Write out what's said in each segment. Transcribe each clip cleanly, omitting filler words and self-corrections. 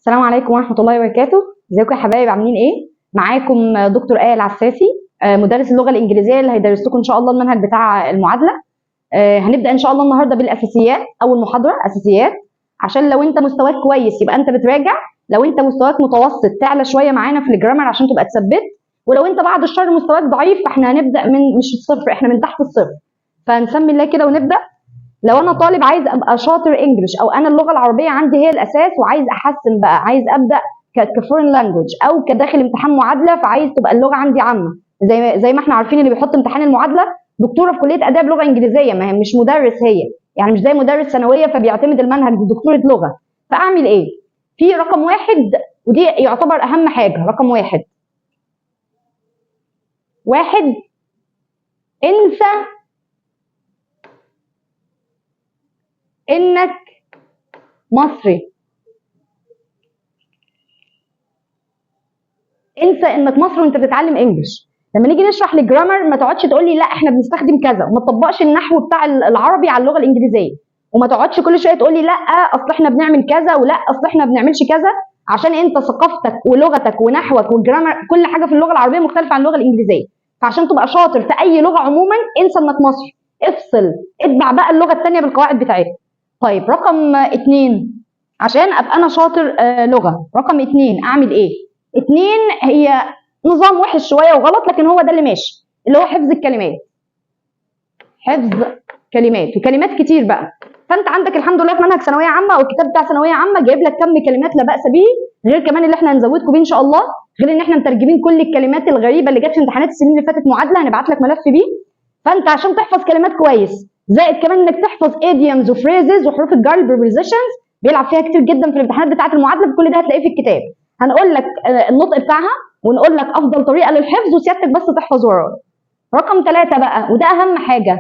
السلام عليكم ورحمة الله وبركاته. ازيكم يا حبايب، عاملين ايه؟ معاكم دكتور آية العساسي، مدرس اللغة الإنجليزية اللي هيدرس لكم إن شاء الله المنهج بتاع المعادلة. هنبدأ إن شاء الله النهاردة بالأساسيات، أول محاضرة أساسيات، عشان لو أنت مستواك كويس يبقى أنت بتراجع، لو أنت مستواك متوسط تعلى شوية معانا في الجرامر عشان تبقى تثبت، ولو أنت بعد الشر مستواك ضعيف فإحنا هنبدأ من مش الصفر، إحنا من تحت الصفر. فنسمي الله كده ونبدأ. لو انا طالب عايز ابقى شاطر انجلش، او انا اللغه العربيه عندي هي الاساس وعايز احسن بقى، عايز ابدا كفورين لانجوج او كداخل امتحان معادله، فعايز تبقى اللغه عندي عامه، زي ما احنا عارفين اللي بيحط امتحان المعادله دكتوره في كليه اداب لغه انجليزيه، ما هي مش مدرس، هي يعني مش زي مدرس ثانويه فبيعتمد المنهج، دي دكتوره لغه. فاعمل ايه؟ في رقم واحد، ودي يعتبر اهم حاجه. رقم واحد، انسى انك مصري. انسى انك مصري وانت بتتعلم انجلش. لما نيجي نشرح الجرامر ما تقعدش تقول لي لا احنا بنستخدم كذا، وما تطبقش النحو بتاع العربي على اللغه الانجليزيه، وما تقعدش كل شويه تقول لي لا اصل احنا بنعمل كذا، ولا اصل احنا ما بنعملش كذا، عشان انت ثقافتك ولغتك ونحوك والجرامر كل حاجه في اللغه العربيه مختلفه عن اللغه الانجليزيه. فعشان تبقى شاطر في اي لغه عموما انسى انك مصري، افصل، اتبع بقى اللغه الثانيه بالقواعد بتاعتها. طيب رقم 2، عشان ابقى انا شاطر لغه، رقم 2 اعمل ايه؟ 2 هي نظام وحش شويه وغلط، لكن هو ده اللي ماشي، اللي هو حفظ الكلمات. حفظ كلمات، وكلمات كتير بقى. فانت عندك الحمد لله في منهج ثانويه عامه او الكتاب بتاع ثانويه عامه جايب لك كم كلمات لا باس به، غير كمان اللي احنا هنزودكم بيه ان شاء الله، غير ان احنا مترجمين كل الكلمات الغريبه اللي جت في امتحانات السنين اللي فاتت معادله، هنبعت لك ملف بيه. فانت عشان تحفظ كلمات كويس، زائد كمان انك تحفظ idioms وفريزز وحروف الجر البريبوزيشنز بيلعب فيها كتير جدا في الامتحانات بتاعه المعادله، كل ده هتلاقيه في الكتاب. هنقول لك النطق بتاعها، ونقول لك افضل طريقه للحفظ، وسيادتك بس تحفظ ورايا. رقم 3 بقى، وده اهم حاجه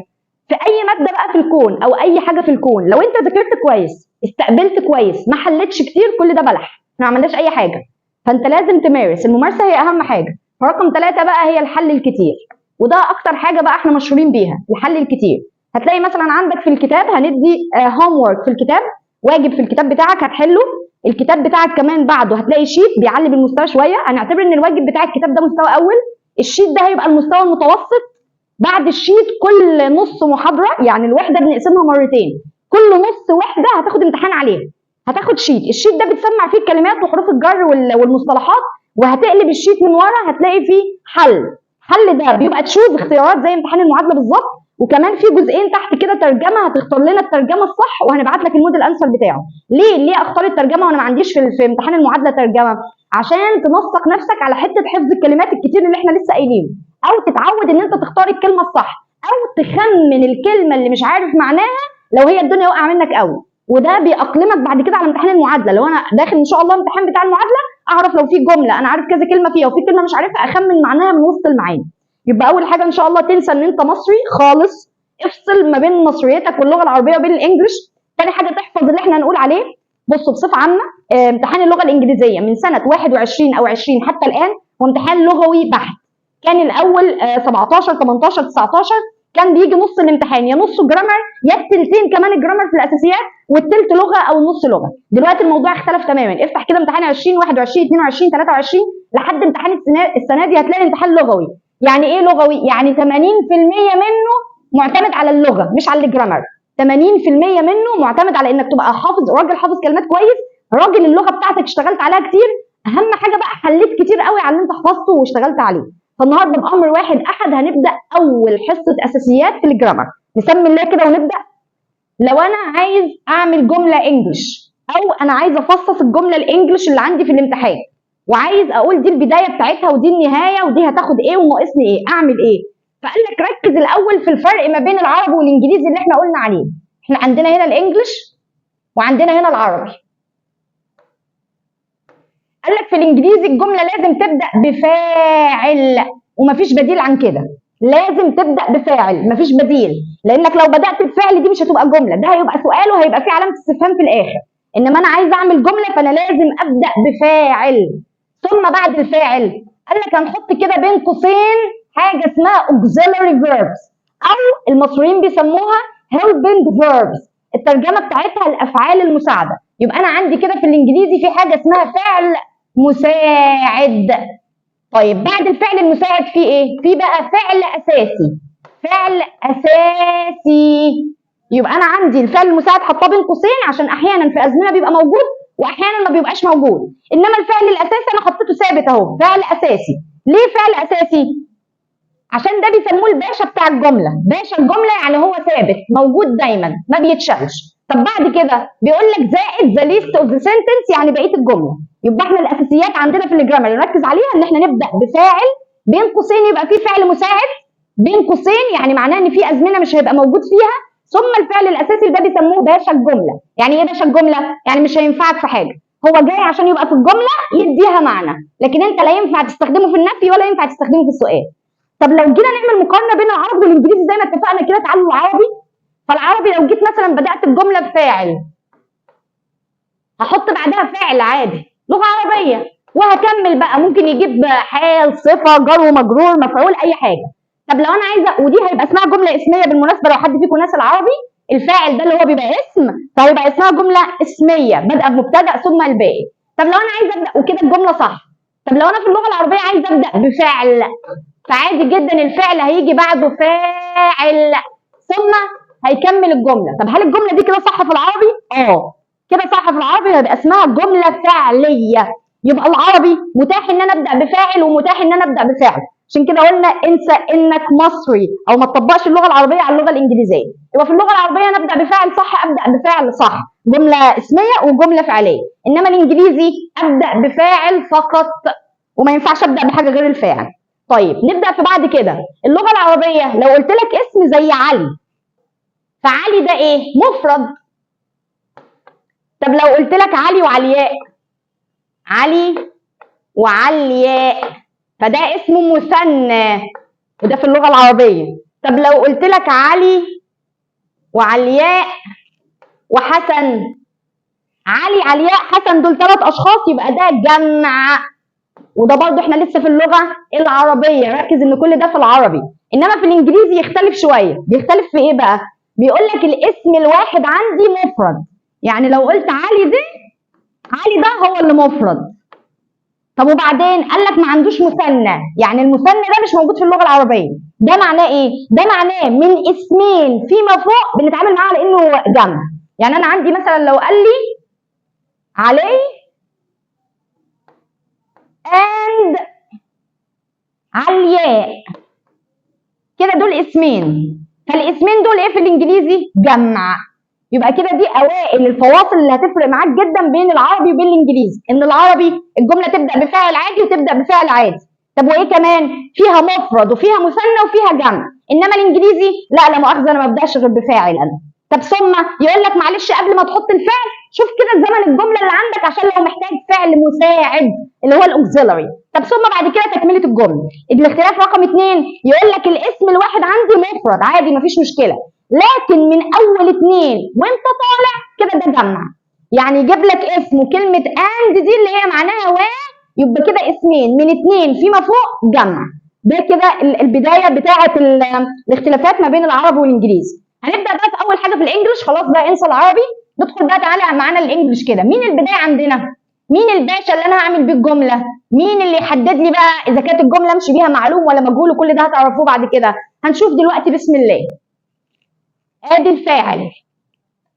في اي ماده بقى في الكون او اي حاجه في الكون، لو انت ذاكرت كويس، استقبلت كويس، ما حلتش كتير، كل ده بلح، ما عملناش اي حاجه. فانت لازم تمارس، الممارسه هي اهم حاجه. فرقم 3 بقى هي الحل الكتير، وده اكتر حاجه بقى احنا مشهورين بيها، الحل الكتير. هتلاقي مثلا عندك في الكتاب هندي هوم وورك في الكتاب، واجب في الكتاب بتاعك هتحله. الكتاب بتاعك كمان بعده هتلاقي شيت بيعلي بالمستوى شويه، هنعتبر ان الواجب بتاع الكتاب ده مستوى اول، الشيت ده هيبقى المستوى المتوسط. بعد الشيت كل نص محاضره، يعني الوحده بنقسمها مرتين، كل نص وحده هتاخد امتحان عليها، هتاخد شيت، الشيت ده بتسمع فيه الكلمات وحروف الجر والمصطلحات، وهتقلب الشيت من ورا هتلاقي فيه حل ده بيبقى تشوز اختيارات زي امتحان المعادله بالظبط، وكمان في جزئين تحت كده ترجمه، هتختار لنا الترجمه الصح وهنبعت لك الموديل انسر بتاعه. ليه اختار الترجمه وانا ما عنديش في امتحان المعادله ترجمه؟ عشان تنسق نفسك على حته حفظ الكلمات الكتير اللي احنا لسه قايلينه، او تتعود ان انت تختار الكلمه الصح، او تخمن الكلمه اللي مش عارف معناها لو هي الدنيا واقعه منك قوي، وده بيأقلمك بعد كده على امتحان المعادله. لو انا داخل ان شاء الله الامتحان بتاع المعادله اعرف لو في جمله انا عارف كذا كلمه فيها وفي كلمه مش عارفها اخمن معناها من وسط المعاني. يبقى اول حاجه ان شاء الله تنسى ان انت مصري خالص، افصل ما بين مصريتك واللغه العربيه وبين الانجليش. تاني حاجه تحفظ اللي احنا هنقول عليه. بصوا بصفه عامه امتحان اللغه الانجليزيه من سنه 21 او 20 حتى الان هو امتحان لغوي بحت. كان الاول 17 18 19 كان بيجي نص الامتحان يا نص جرامر يا التلتين كمان الجرامر في الاساسيات والتلت لغه او نص لغه. دلوقتي الموضوع اختلف تماما، افتح كده امتحان 20 21 22 23 لحد امتحان السنه دي هتلاقي الامتحان لغوي. يعني ايه لغوي؟ يعني 80% منه معتمد على اللغه مش على الجرامر، 80% منه معتمد على انك تبقى حافظ، راجل حافظ كلمات كويس، راجل اللغه بتاعتك اشتغلت عليها كتير، اهم حاجه بقى حليت كتير قوي على اللي انت حفظته واشتغلت عليه. فالنهارده بامر واحد احد هنبدا اول حصه اساسيات في الجرامر، نسمي الله كده ونبدا. لو انا عايز اعمل جمله انجلش، او انا عايز افصص الجمله الانجلش اللي عندي في الامتحان، وعايز اقول دي البدايه بتاعتها ودي النهايه ودي هتاخد ايه وناقصني ايه، اعمل ايه؟ فقال لك ركز الاول في الفرق ما بين العربي والانجليزي اللي احنا قلنا عليه. احنا عندنا هنا الانجلش وعندنا هنا العربي. قال لك في الانجليزي الجمله لازم تبدا بفاعل ومفيش بديل عن كده، لازم تبدا بفاعل مفيش بديل، لانك لو بدات بفعل دي مش هتبقى جمله، ده هيبقى سؤال وهيبقى فيه علامه استفهام في الاخر. انما انا عايز اعمل جمله فانا لازم ابدا بفاعل. ثم بعد الفاعل قال لك هنحط كده بين قوسين حاجه اسمها auxiliary verbs، او المصريين بيسموها helping verbs، الترجمه بتاعتها الافعال المساعده. يبقى انا عندي كده في الانجليزي في حاجه اسمها فعل مساعد. طيب بعد الفعل المساعد في ايه؟ في بقى فعل اساسي. فعل اساسي. يبقى انا عندي الفعل المساعد حاطاه بين قوسين عشان احيانا في ازمنه بيبقى موجود واحيانا ما بيبقاش موجود، انما الفعل الاساسي انا حطيته ثابت اهو، فعل اساسي. ليه فعل اساسي؟ عشان ده بيسموه الباشا بتاع الجمله. باشا الجمله يعني هو ثابت موجود دايما ما بيتشالش. طب بعد كده بيقول لك زائد ذا ليست اوف ذا سنتنس، يعني بقيه الجمله. يبقى احنا الاساسيات عندنا في الجرامر نركز عليها ان احنا نبدا بفاعل بين قوسين يبقى في فعل مساعد بين قوسين، يعني معناه ان في ازمنه مش هيبقى موجود فيها، ثم الفعل الاساسي ده بيسموه باشا الجمله. يعني ايه باشا الجمله؟ يعني مش هينفعك في حاجه، هو جاي عشان يبقى في الجمله يديها معنى، لكن انت لا ينفع تستخدمه في النفي ولا ينفع تستخدمه في السؤال. طب لو جينا نعمل مقارنه بين العربي والانجليزي زي ما اتفقنا كده، تعالوا العربي. فالعربي لو جيت مثلا بدات الجمله بفاعل هحط بعدها فعل عادي لغه عربيه وهكمل بقى، ممكن يجيب حال صفه جر ومجرور مفعول اي حاجه. طب لو انا عايزه، ودي هيبقى اسمها جمله اسميه بالمناسبه لو حد فيكم ناس العربي، الفاعل ده اللي هو بيبقى اسم فهيبقى اسمها جمله اسميه بادئه بمبتدا ثم الباقي. طب لو انا عايزه ابدا وكده الجمله صح. طب لو انا في اللغه العربيه عايزه ابدا بفعل، فعادي جدا الفعل هيجي بعده فاعل ثم هيكمل الجمله. طب هل الجمله دي كده صح في العربي؟ كده صح في العربي، هيبقى اسمها جمله فعليه. يبقى العربي متاح ان انا ابدا بفاعل ومتاح ان انا ابدا بفعل. عشان كده قلنا انسى انك مصري او ما تطبقش اللغه العربيه على اللغه الانجليزيه. يبقى في اللغه العربيه انا ابدا بفاعل صح، ابدا بفعل صح، جمله اسميه وجمله فعليه. انما الانجليزي ابدا بفاعل فقط وما ينفعش ابدا بحاجه غير الفاعل. طيب نبدا في بعد كده اللغه العربيه. لو قلت لك اسم زي علي، فعلي ده ايه؟ مفرد. طب لو قلت لك علي وعلياء، علي وعلياء فده اسمه مثنى وده في اللغه العربيه. طب لو قلت لك علي وعلياء وحسن، علي علياء حسن دول 3 اشخاص يبقى ده جمع، وده برضو احنا لسه في اللغه العربيه، ركز ان كل ده في العربي. انما في الانجليزي يختلف شويه. بيختلف في ايه بقى؟ بيقول لك الاسم الواحد عندي مفرد، يعني لو قلت علي ده، علي ده هو اللي مفرد. طب وبعدين قال لك ما عندوش مثنى، يعني المثنى ده مش موجود في اللغه العربيه. ده معناه ايه؟ ده معناه من اسمين فيما فوق بنتعامل معاه على انه جمع. يعني انا عندي مثلا لو قال لي علي and علياء، كده دول اسمين، فالاسمين دول ايه في الانجليزي؟ جمع. يبقى كده دي اوائل الفواصل اللي هتفرق معاك جدا بين العربي وبين الانجليزي، ان العربي الجمله تبدا بفاعل عادي وتبدا بفعل عادي. طب وايه كمان؟ فيها مفرد وفيها مثنى وفيها جمع. انما الانجليزي لا مؤاخذه انا ما ببداش غير بفاعل انا. طب ثم يقول لك معلش قبل ما تحط الفعل شوف كده زمن الجمله اللي عندك عشان لو محتاج فعل مساعد اللي هو الاوكسيلري. طب ثم بعد كده تكمله الجمله. الاختلاف رقم 2 يقول لك الاسم الواحد عندي مفرد عادي مفيش مشكله، لكن من اول 2 وانت طالع كده ده جمع. يعني يجيب لك اسم وكلمه اند دي اللي هي معناها و، يبقى كده اسمين من 2 فيما فوق جمع. ده كده البدايه بتاعه الاختلافات ما بين العربي والانجليزي. هنبدا بقى في اول حاجه في الانجليش، خلاص بقى انسى العربي، ندخل بقى تعالى معانا الانجليش كده. مين البدايه عندنا؟ مين الباشا اللي انا هعمل بيه الجمله؟ مين اللي يحدد لي بقى اذا كانت الجمله امشي بيها معلوم ولا مجهول؟ وكل ده هتعرفوه بعد كده. هنشوف دلوقتي بسم الله. ادي الفاعل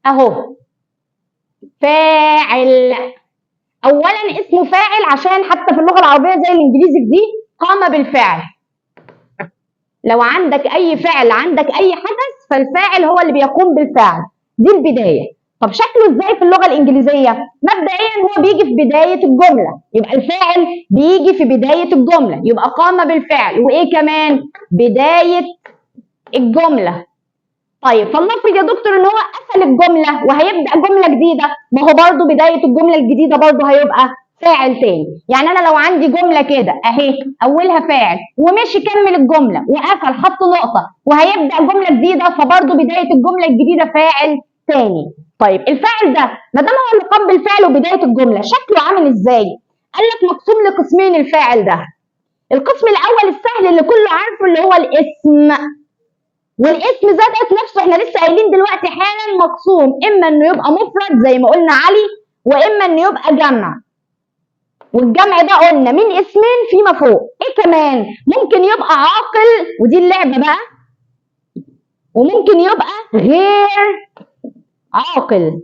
اهو، فاعل. اولا اسمه فاعل عشان حتى في اللغه العربيه زي الانجليزي دي قام بالفعل. لو عندك اي فعل عندك اي حدث فالفاعل هو اللي بيقوم بالفعل، دي البدايه. طب شكله ازاي في اللغه الانجليزيه؟ مبدئيا هو بيجي في بدايه الجمله، يبقى الفاعل بيجي في بدايه الجمله يبقى قام بالفعل، وايه كمان؟ بدايه الجمله. طيب فلنفرض يا دكتور ان هو قفل الجمله وهيبدا جمله جديده، ما هو برضو بدايه الجمله الجديده برضو هيبقى فاعل تاني. يعني انا لو عندي جمله كده اهي اولها فاعل ومشي كمل الجمله وقفل حط نقطه وهيبدا جمله جديده، فبرضو بدايه الجمله الجديده فاعل تاني. طيب الفاعل ده ما دام هو اللي قام بالفعل وبدايه الجمله شكله عامل ازاي؟ قال لك مقسوم لقسمين الفاعل ده. القسم الاول السهل اللي كله عارفه اللي هو الاسم، والاسم ذات نفسه احنا لسه قايلين دلوقتي حالا مقسوم اما انه يبقى مفرد زي ما قلنا علي واما انه يبقى جمع. والجمع ده قلنا من اسمين فيما فوق. ايه كمان؟ ممكن يبقى عاقل، ودي اللعبه بقى، وممكن يبقى غير عاقل.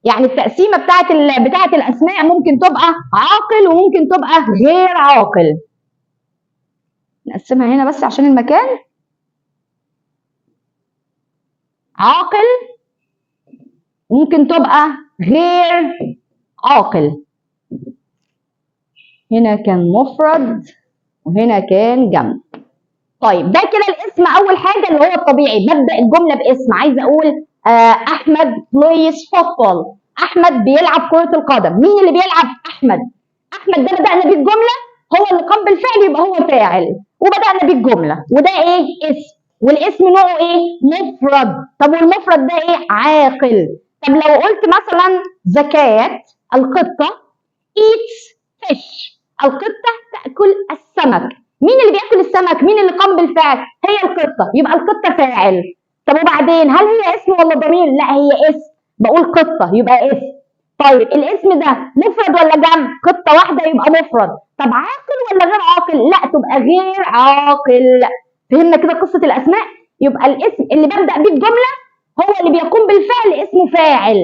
يعني التقسيمه بتاعت الاسماء ممكن تبقى عاقل وممكن تبقى غير عاقل. نقسمها هنا بس عشان المكان. عاقل ممكن تبقى غير عاقل. هنا كان مفرد وهنا كان جمع. طيب ده كده الاسم اول حاجه اللي هو الطبيعي، ببدا الجمله باسم. عايزه اقول احمد plays football. احمد بيلعب كره القدم. مين اللي بيلعب؟ احمد. احمد ده بدانا بيه الجمله، هو اللي قام بالفعل يبقى هو فاعل، وبدانا بيه الجمله. وده ايه؟ اسم. والاسم نوعه ايه؟ مفرد. طب والمفرد ده ايه؟ عاقل. طب لو قلت مثلا زكاة القطه eats fish، القطه تاكل السمك. مين اللي بياكل السمك؟ مين اللي قام بالفعل؟ هي القطه، يبقى القطه فاعل. طب وبعدين هل هي اسم ولا ضمير؟ لا هي اسم، بقول قطه يبقى اسم. طيب الاسم ده مفرد ولا جمع؟ قطه واحده يبقى مفرد. طب عاقل ولا غير عاقل؟ لا تبقى غير عاقل. فهمنا كده قصه الاسماء؟ يبقى الاسم اللي ببدا بيه الجمله هو اللي بيقوم بالفعل اسمه فاعل.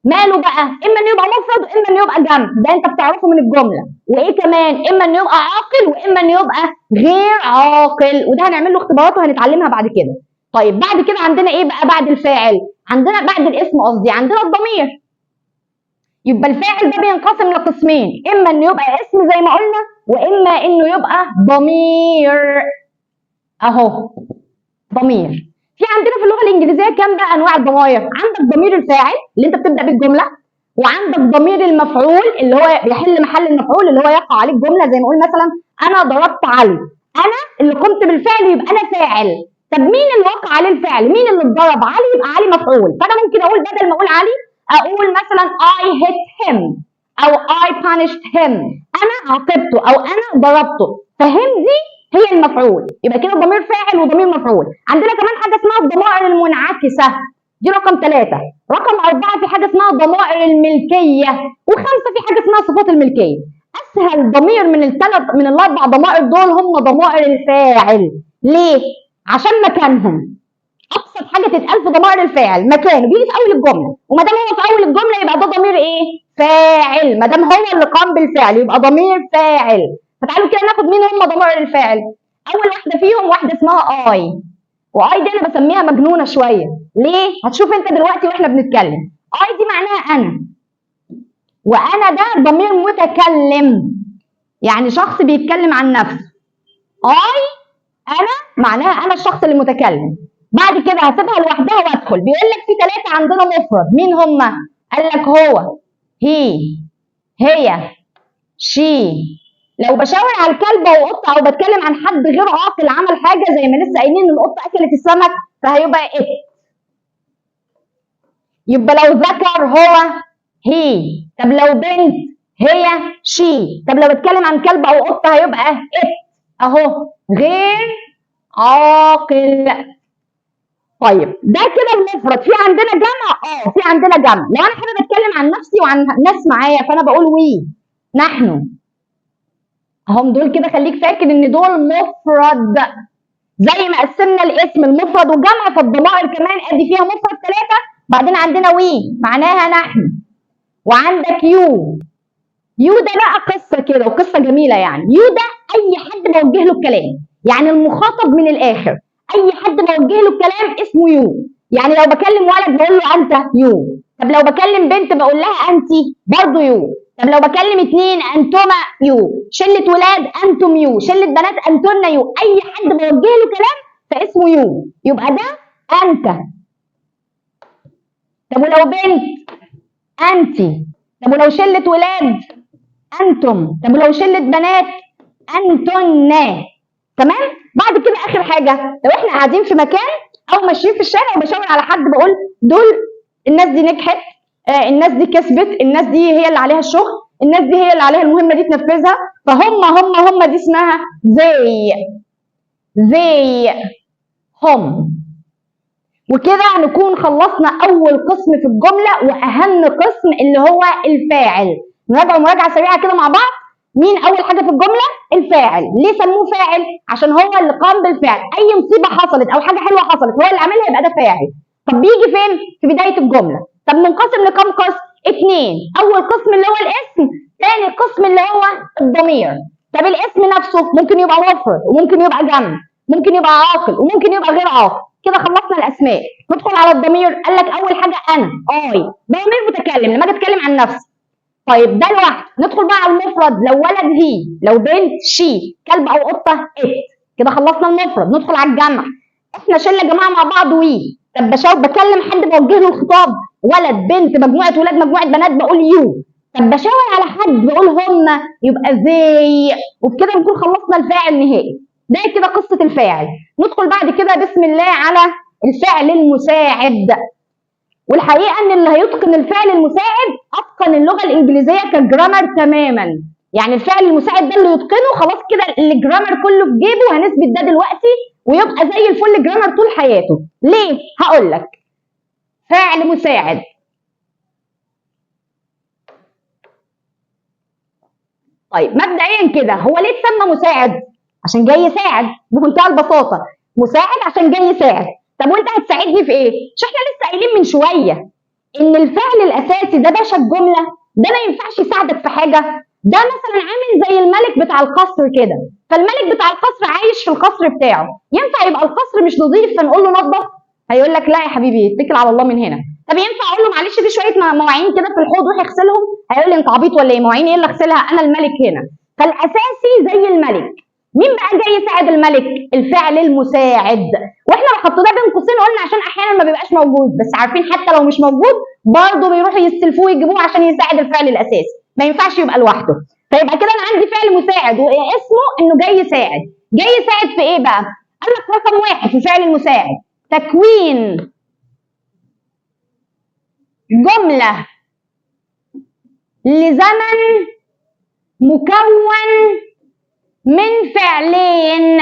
ماله بقى؟ اما انه يبقى مفرد واما انه يبقى جمع، ده انت بتعرفه من الجمله. وايه كمان؟ اما انه يبقى عاقل واما انه يبقى غير عاقل، وده هنعمل له اختبارات وهنتعلمها بعد كده. طيب بعد كده عندنا ايه بقى بعد الفاعل؟ عندنا بعد الاسم قصدي عندنا الضمير. يبقى الفاعل ده بينقسم لقسمين، اما انه يبقى اسم زي ما قلنا واما انه يبقى ضمير. اهو ضمير. في عندنا في اللغه الانجليزيه كام بقى انواع الضمائر؟ عندك ضمير الفاعل اللي انت بتبدا بالجمله، وعندك ضمير المفعول اللي هو بيحل محل المفعول اللي هو يقع عليه الجمله، زي ما نقول مثلا انا ضربت علي. انا اللي قمت بالفعل يبقى انا فاعل. طب مين اللي وقع عليه الفعل؟ مين اللي اتضرب؟ علي، يبقى علي مفعول. فانا ممكن اقول بدل ما اقول علي اقول مثلا I hit him او I punished him، انا عاقبته او انا ضربته. فهم دي هي المفعول. يبقى كده ضمير فاعل وضمير مفعول. عندنا كمان حاجه اسمها الضمائر المنعكسه، دي رقم 3. رقم 4 في حاجه اسمها ضمائر الملكيه، و5 في حاجه اسمها صفات الملكيه. اسهل ضمير من الاربع ضمائر دول هم ضمائر الفاعل. ليه؟ عشان مكانهم. ابسط حاجه تتقال في ضمائر الفاعل مكانه بيجي في اول الجمله، وما دام هو في اول الجمله يبقى ده ضمير ايه؟ فاعل. ما دام هو اللي قام بالفعل يبقى ضمير فاعل. فتعالوا كده ناخد مين هم ضمائر الفاعل. اول واحده فيهم واحده اسمها اي، واي دي انا بسميها مجنونه شويه. ليه؟ هتشوف انت دلوقتي واحنا بنتكلم. اي دي معناها انا، وانا ده ضمير متكلم، يعني شخص بيتكلم عن نفسه. اي انا معناها انا الشخص اللي متكلم. بعد كده هسيبها لوحدها وادخل. بيقول لك في 3 عندنا مفرد، مين هم؟ قال لك هو، هي، هي، شي. لو بشاور على الكلب او قطه او بتكلم عن حد غير عاقل عمل حاجه زي ما لسه قايلين ان القطه اكلت السمك، فهيبقى ات. يبقى لو ذكر هو هي، طب لو بنت هي شي، طب لو بتكلم عن كلب او قطه هيبقى ات. اهو غير عاقل. طيب ده كده المفرد. في عندنا جمع؟ في عندنا جمع. لو انا حابه اتكلم عن نفسي وعن ناس معايا فانا بقول وي، نحن. هم دول كده خليك فاكر ان دول مفرد. زي ما قسمنا الاسم المفرد وجمع، فالضمائر كمان ادي فيها مفرد 3. بعدين عندنا وي معناها نحن، وعندك يو. يو ده بقى قصه كده وقصه جميله. يعني يو ده اي حد بوجه له الكلام، يعني المخاطب من الاخر، اي حد بوجه له الكلام اسمه يو. يعني لو بكلم ولد بقول له انت يو، طب لو بكلم بنت بقول لها انت برضه يو، طب لو بكلم 2 انتما يو، شله ولاد انتم يو، شله بنات انتن يو. اي حد بوجه له كلام فاسمه يو، يبقى ده انت. طب ولو بنت انت، طب ولو شله ولاد انتم، طب ولو شله بنات انتن. تمام. بعد كده اخر حاجه، لو احنا قاعدين في مكان او ماشيين في الشارع وبشاور على حد بقول دول الناس دي نجحت، الناس دي كسبت، الناس دي هي اللي عليها الشغل، الناس دي هي اللي عليها المهمه دي تنفذها. فهم دي اسمها زي هم. وكده نكون خلصنا اول قسم في الجمله واهم قسم اللي هو الفاعل. نراجع مراجعه سريعه كده مع بعض. مين اول حاجه في الجمله؟ الفاعل. ليه سموه فاعل؟ عشان هو اللي قام بالفعل. اي مصيبه حصلت او حاجه حلوه حصلت هو اللي عملها يبقى ده فاعل. طب بيجي فين؟ في بدايه الجمله. طب منقسم لكام قسم؟ 2. اول قسم اللي هو الاسم، ثاني قسم اللي هو الضمير. طب الاسم نفسه ممكن يبقى مفرد وممكن يبقى جمع، ممكن يبقى عاقل وممكن يبقى غير عاقل. كده خلصنا الاسماء. ندخل على الضمير. قال لك اول حاجه انا، اي، ضمير متكلم لما اجي اتكلم عن نفسي. طيب ده لوحده. ندخل بقى على المفرد. لو ولد هي، لو بنت شي، كلب او قطه ات. كده خلصنا المفرد. ندخل على الجمع. احنا شله جماعه مع بعض وي. طب بكلم حد بوجه له الخطاب، ولد بنت مجموعه ولاد مجموعه بنات بقول يو. طب بشاور على حد بقول هم، يبقى زي. وبكده نكون خلصنا الفاعل نهائي. ده كده قصه الفاعل. ندخل بعد كده بسم الله على الفعل المساعد. والحقيقه ان اللي هيتقن الفعل المساعد اتقن اللغه الانجليزيه كجرامر تماما. يعني الفعل المساعد ده اللي يتقنه خلاص كده الجرامر كله في جيبه. هنثبت ده دلوقتي ويبقى زي الفل جرامر طول حياته. ليه؟ هقول لك. فعل مساعد. طيب مبدئيا كده هو ليه اتسمى مساعد؟ عشان جاي يساعد بمنتهى البساطه. مساعد عشان جاي يساعد. طب وانت هتساعدني في ايه؟ مش احنا لسه قايلين من شويه ان الفعل الاساسي ده باشا الجمله، ده ما ينفعش يساعدك في حاجه. ده مثلا عامل زي الملك بتاع القصر كده. فالملك بتاع القصر عايش في القصر بتاعه. ينفع يبقى القصر مش نظيف فنقول له نظف؟ هيقول لك لا يا حبيبي اتكل على الله من هنا. طب ينفع اقول له معلش في شويه مواعين كده في الحوض روح اغسلهم؟ هيقول لي انت عبيط ولا ايه؟ مواعين ايه اللي اغسلها؟ انا الملك هنا. فالاساسي زي الملك. مين بقى جاي يساعد الملك؟ الفعل المساعد. واحنا لو حطيناه بين قوسين قلنا عشان احيانا ما بيبقاش موجود، بس عارفين حتى لو مش موجود برضه بيروحوا يستلفوه ويجيبوه عشان يساعد الفعل الاساسي. ما ينفعش يبقى لوحده. فيبقى كده انا عندي فعل مساعد واسمه انه جاي يساعد. جاي يساعد في ايه بقى؟ قال لك رقم 1 في الفعل المساعد تكوين جمله لزمن مكون من فعلين.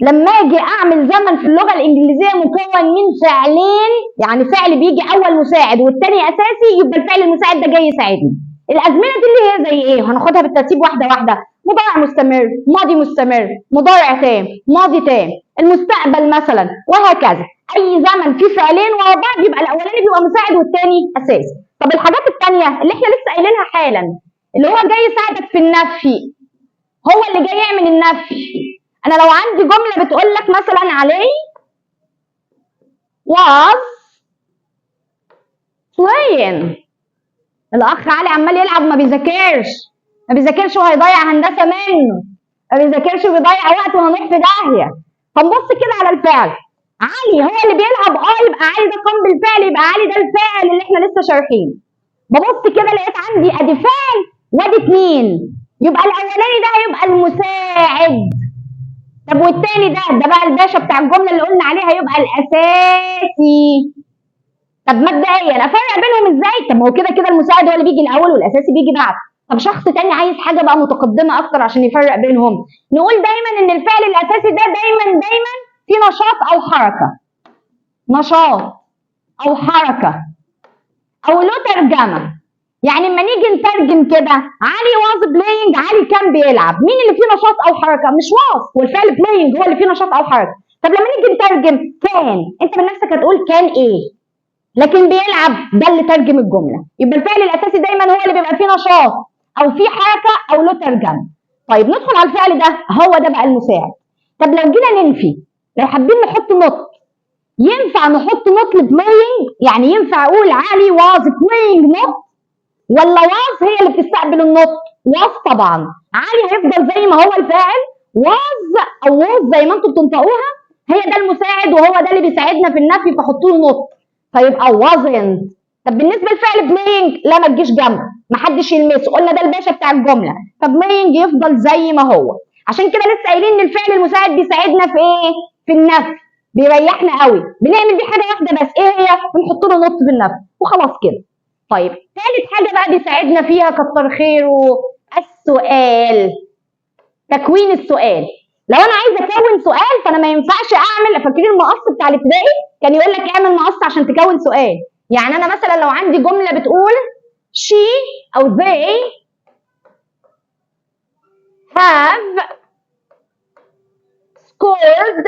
لما اجي اعمل زمن في اللغه الانجليزيه مكون من فعلين، يعني فعل بيجي اول مساعد والتاني اساسي، يبقى الفعل المساعد ده جاي يساعدني. الازمنه دي اللي هي زي ايه؟ هناخدها بالترتيب واحده واحده. مضارع مستمر، ماضي مستمر، مضارع تام، ماضي تام، المستقبل مثلا، وهكذا. اي زمن فيه فعلين ورا بعض يبقى الاولاني بيبقى مساعد والتاني اساسي. طب الحاجات التانيه اللي احنا لسه قايلينها حالا اللي هو جاي يساعدك في النفي، هو اللي جاي يعمل النفي. انا لو عندي جمله بتقول لك مثلا علي was playing. الاخ علي عمال يلعب ما بيذاكرش. ما بيذاكرش وهيضيع هندسه منه. ما بيذاكرش وبيضيع وقت وهنروح في داهيه. فنبص كده على الفعل. علي هو اللي بيلعب، يبقى علي ده قام بالفعل، يبقى علي ده الفاعل اللي احنا لسه شارحينه. ببص كده لقيت عندي ادي فاعل وادي 2، يبقى الاولاني ده هيبقى المساعد. طب والتاني ده بقى الباشا بتاع الجمله اللي قلنا عليه هيبقى الاساسي. طب مبدئيا افرق بينهم ازاي؟ طب ما هو كده كده المساعد هو اللي بيجي الاول والاساسي بيجي بعد. طب شخص تاني عايز حاجه بقى متقدمه اكتر عشان يفرق بينهم، نقول دايما ان الفعل الاساسي ده دايما في نشاط او حركه. نشاط او حركه او له ترجمه. يعني لما نيجي نترجم كده علي واز بلاينج، علي كان بيلعب، مين اللي فيه نشاط او حركه؟ مش واز، والفعل بلاينج هو اللي فيه نشاط او حركه. طب لما نيجي نترجم كان، انت من نفسك هتقول كان ايه؟ لكن بيلعب ده اللي ترجم الجمله. يبقى الفعل الاساسي دايما هو اللي بيبقى فيه نشاط او فيه حركه او له ترجمه. طيب ندخل على الفعل ده، هو ده بقى المساعد. طب لو جينا ننفي، لو حابين نحط نوت، ينفع نحط نوت لبلاينج؟ يعني ينفع اقول علي واز بلاينج نوت، ولا واز هي اللي بتستقبل النوت؟ واز طبعا. علي هيفضل زي ما هو الفاعل، واز او واز زي ما انتم بتنطقوها هي ده المساعد وهو ده اللي بيساعدنا في النفي، فحطوا له نوت فيبقى wasn't. طب بالنسبه للفعل بلاينج لا ما تجيش جنبه، ما حدش يلمسه، قلنا ده الباشا بتاع الجمله، فبلاينج يفضل زي ما هو. عشان كده لسه قايلين ان الفعل المساعد بيساعدنا في ايه؟ في النفي، بيريحنا قوي. بنعمل بيه حاجه واحده بس، ايه هي؟ بنحط له نوت في النفي وخلاص كده. طيب ثالث حاجه بقى بيساعدنا فيها كتر خيره، السؤال. تكوين السؤال. لو انا عايزه اكون سؤال فانا ما ينفعش اعمل، فاكرين المقص بتاع الابتدائي كان يقول لك اعمل مقص عشان تكون سؤال. يعني انا مثلا لو عندي جمله بتقول she او they have scored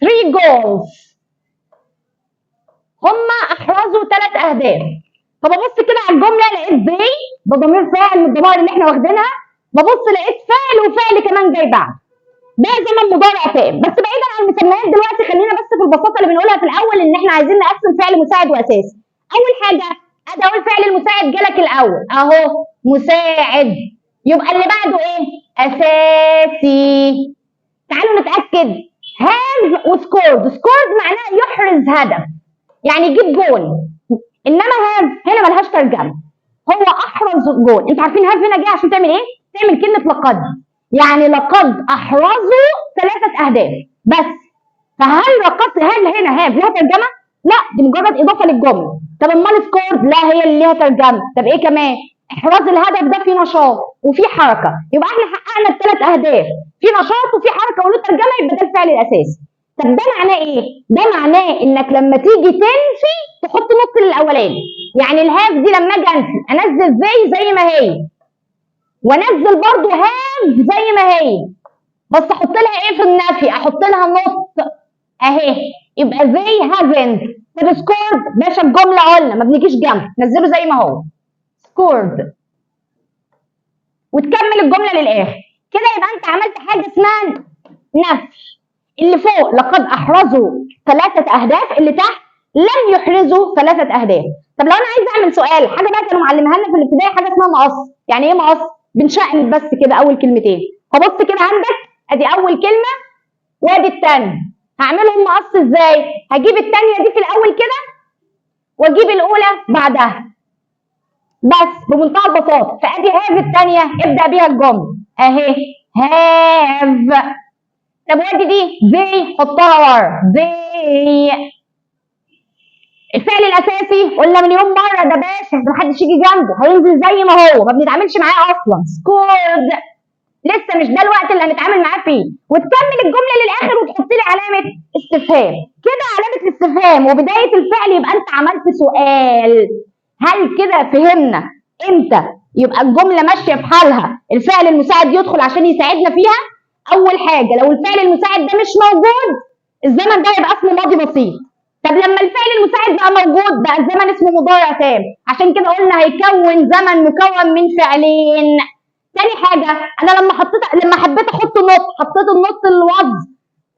3 goals، هم احرزوا 3 اهداف. فببص كده على الجمله لقيت they ده ضمير فاعل من الضمائر اللي احنا واخدينها، ببص لقيت فعل وفعل كمان جاي بعد، ده زمن مضارع تام. بس بعيدا عن المسميات دلوقتي خلينا بس في البساطه اللي بنقولها في الاول، ان احنا عايزين نقسم فعل مساعد واساسي. اول حاجه ادي اقول فعل المساعد جالك الاول اهو مساعد، يبقى اللي بعده ايه؟ اساسي. تعالوا نتاكد. هاز وسكورد، سكورد معناه يحرز هدف يعني يجيب جول، انما هاز هنا ملهاش ترجمه، هو احرز جول. انتوا عارفين هاز هنا جه عشان تعمل ايه؟ تعمل كلمه لقد، يعني لقد احرزوا 3 اهداف بس. فهل هل هنا هاف لها ترجمه؟ لا، دي مجرد اضافه للجمله. طب امال سكورد؟ لا، هي اللي ليها ترجمه. طب ايه كمان؟ احراز الهدف ده في نشاط وفي حركه، يبقى احنا حققنا ال3 اهداف في نشاط وفي حركه وله ترجمه، يبقى ده الفعل الاساسي. طب ده معناه ايه؟ ده معناه انك لما تيجي تنفي تحط نص للاولاني، يعني الهاف دي لما اجي انفي انزل زي ما هي، وانزل برضو هاف زي ما هي، بس احط لها ايه في النفي؟ احط لها نص اهي، يبقى they haven't. طب scored باشا الجمله قلنا ما بنجيش جنب، نزله زي ما هو scored وتكمل الجمله للاخر كده، يبقى انت عملت حاجه اسمها نفي. اللي فوق لقد احرزوا 3 اهداف، اللي تحت لم يحرزوا 3 اهداف. طب لو انا عايز اعمل سؤال، حاجه بقى كانوا معلمها لنا في الابتدائي، حاجه اسمها مقص. يعني ايه مقص؟ بنشقلب بس كده اول كلمتين، فبص كده عندك ادي اول كلمه وادي الثانيه، هعملهم مقص ازاي؟ هجيب الثانيه دي في الاول كده واجيب الاولى بعدها بس بمنتهى البساطه. فادي هاف الثانيه ابدا بيها الجمله اهي هاف. طب وادي دي زي حطها ورا زي. الفعل الاساسي قلنا مليون مره ده باشا محدش يجي جنبه، هينزل زي ما هو، ما بنتعاملش معاه اصلا. سكورد لسه مش ده الوقت اللي هنتعامل معاه فيه. وتكمل الجمله للاخر وتحط لي علامه استفهام كده، علامه الاستفهام وبدايه الفعل، يبقى انت عملت سؤال. هل كده فهمنا امتى يبقى الجمله ماشيه في حالها الفعل المساعد يدخل عشان يساعدنا فيها؟ اول حاجه لو الفعل المساعد ده مش موجود الزمن ده يبقى اسمه ماضي بسيط. طب لما الفعل المساعد بقى موجود بقى الزمن اسمه مضارع تام، عشان كده قلنا هيكون زمن مكون من فعلين. تاني حاجه انا لما حبيت احط نص، حطيت النص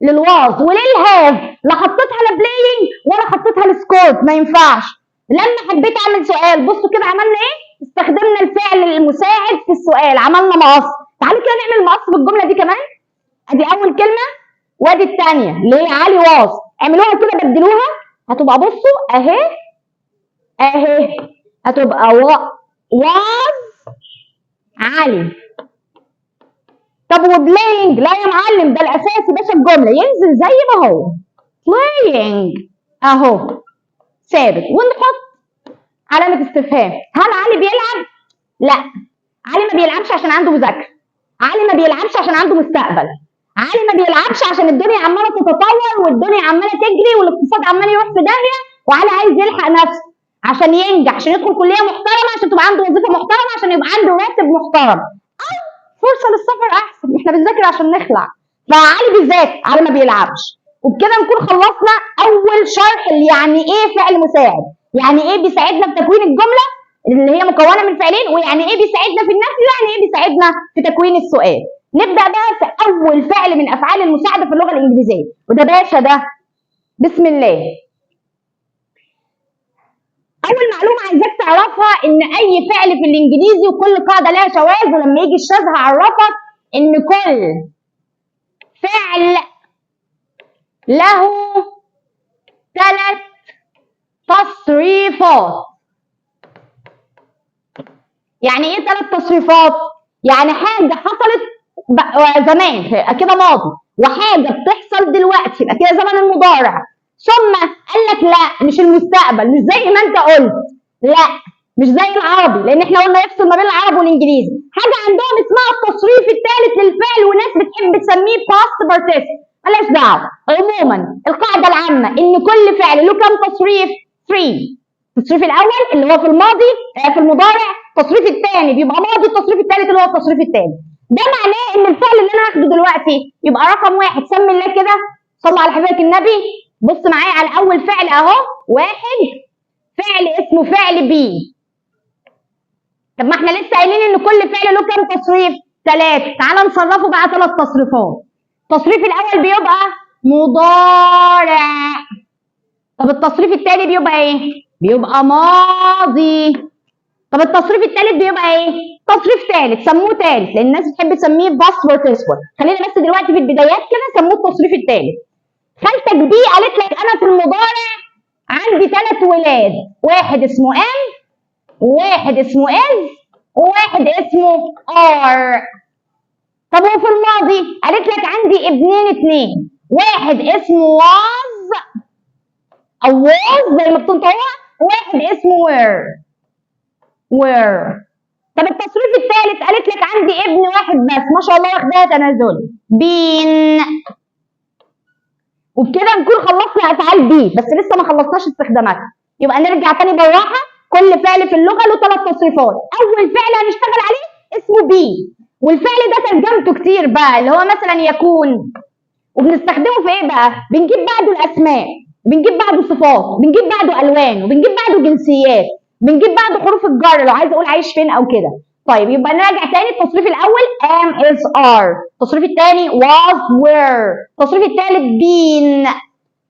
للواز وللهاف، لا حطيتها لبلاينج ولا حطيتها لسكورت، ما ينفعش. لما حبيت اعمل سؤال بصوا كده عملنا ايه؟ استخدمنا الفعل المساعد في السؤال، عملنا مقص. تعالوا كده نعمل مقص بالجمله دي كمان. ادي اول كلمه وادي الثانيه اللي هي علي واز، اعملوها كده بدلوها هتبقى بصوا اهي هتبقى واز علي. طب وبلاينج؟ لا يا معلم ده الاساسي باشا الجمله ينزل زي ما هو بلاينج اهو ثابت، ونحط علامه استفهام. هل علي بيلعب؟ لا، علي ما بيلعبش عشان عنده مذاكره، علي ما بيلعبش عشان عنده مستقبل، علي ما بيلعبش عشان الدنيا عماله تتطور والدنيا عماله تجري والاقتصاد عمال يروح في داهيه، وعلي عايز يلحق نفسه عشان ينجح، عشان يدخل كليه محترمه، عشان تبقى عنده وظيفه محترمه، عشان يبقى عنده راتب محترم، او فرصه للسفر احسن. احنا بنذاكر عشان نخلع، فعلي بيذاكر، علي ما بيلعبش. وبكده نكون خلصنا اول شرح يعني ايه فعل مساعد، يعني ايه بيساعدنا في تكوين الجمله اللي هي مكونه من فعلين، ويعني ايه بيساعدنا في النفي، ويعني ايه بيساعدنا في تكوين السؤال. نبدا بقى في اول فعل من افعال المساعده في اللغه الانجليزيه، وده باشا ده بسم الله. اول معلومه عايزاك تعرفها ان اي فعل في الانجليزي وكل قاعده لها شواذ، ولما يجي الشاذ هعرفك ان كل فعل له 3 تصريفات. يعني ايه 3 تصريفات؟ يعني حاجه حصلت زمان كده ماضي، وحاجه بتحصل دلوقتي يبقى كده زمن المضارع، ثم قال لك لا مش المستقبل، مش زي ما انت قلت، لا مش زي العربي، لان احنا قلنا يفصل ما بين العربي والانجليزي. حاجه عندهم اسمها التصريف الثالث للفعل، وناس بتحب تسميه past participle. مالهاش دعوه. عموما القاعده العامه ان كل فعل له كام تصريف؟ 3. التصريف الاول اللي هو في الماضي في المضارع، التصريف الثاني بيبقى ماضي، التصريف الثالث اللي هو التصريف الثاني. ده معناه ان الفعل اللي انا هاخده دلوقتي يبقى رقم 1. سمي الله كده، صلى على حبيبك النبي. بص معايا على اول فعل اهو. 1 فعل اسمه فعل بي. طب ما احنا لسه قايلين ان كل فعل له كام تصريف؟ 3. تعالى نصرفه بقى 3 تصريفات. التصريف الاول بيبقى مضارع. طب التصريف الثاني بيبقى ايه؟ بيبقى ماضي. طب التصريف الثالث بيبقى ايه؟ تصريف ثالث، سموه ثالث لان الناس بتحب تسميه past participle. خلينا بس دلوقتي في البدايات كده سموه التصريف الثالث. خالتك دي قالت لك انا في المضارع عندي 3 ولاد، واحد اسمه ام، وواحد اسمه از، وواحد اسمه ار. طب وفي الماضي قالت لك عندي ابنين 2، واحد اسمه واز او واز زي ما بتنطقوها، وواحد اسمه وير. طب التصريف الثالث قالت لك عندي ابن واحد بس، ما شاء الله واخداها تنازلي، بين. وبكده نكون خلصنا افعال بي، بس لسه ما خلصناش استخداماتها. يبقى نرجع تاني بالراحه. كل فعل في اللغه له 3 تصريفات. اول فعل هنشتغل عليه اسمه بي، والفعل ده ترجمته كتير بقى، اللي هو مثلا يكون. وبنستخدمه في ايه بقى؟ بنجيب بعده الاسماء، بنجيب بعده صفات، بنجيب بعده الوان، وبنجيب بعده جنسيات، بنجيب بعده حروف الجر لو عايز اقول عايش فين او كده. طيب يبقى نراجع تاني. التصريف الاول am is are، التصريف الثاني was were، التصريف الثالث been.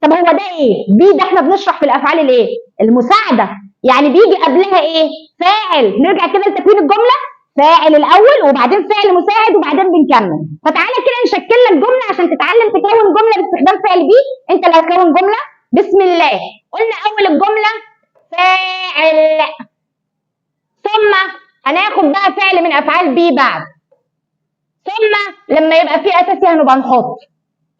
طب هو ده ايه؟ بي ده احنا بنشرح في الافعال الايه؟ المساعده، يعني بيجي قبلها ايه؟ فاعل. نرجع كده لتكوين الجمله، فاعل الاول وبعدين فعل مساعد وبعدين بنكمل. فتعالى كده نشكل لك جمله عشان تتعلم تكون جمله باستخدام فعل بي. انت اللي هتكون جمله. بسم الله. قلنا اول الجمله فاعل، ثم هناخد بقى فعل من افعال بي بعد، ثم لما يبقى في اساسي هنبقى نحط.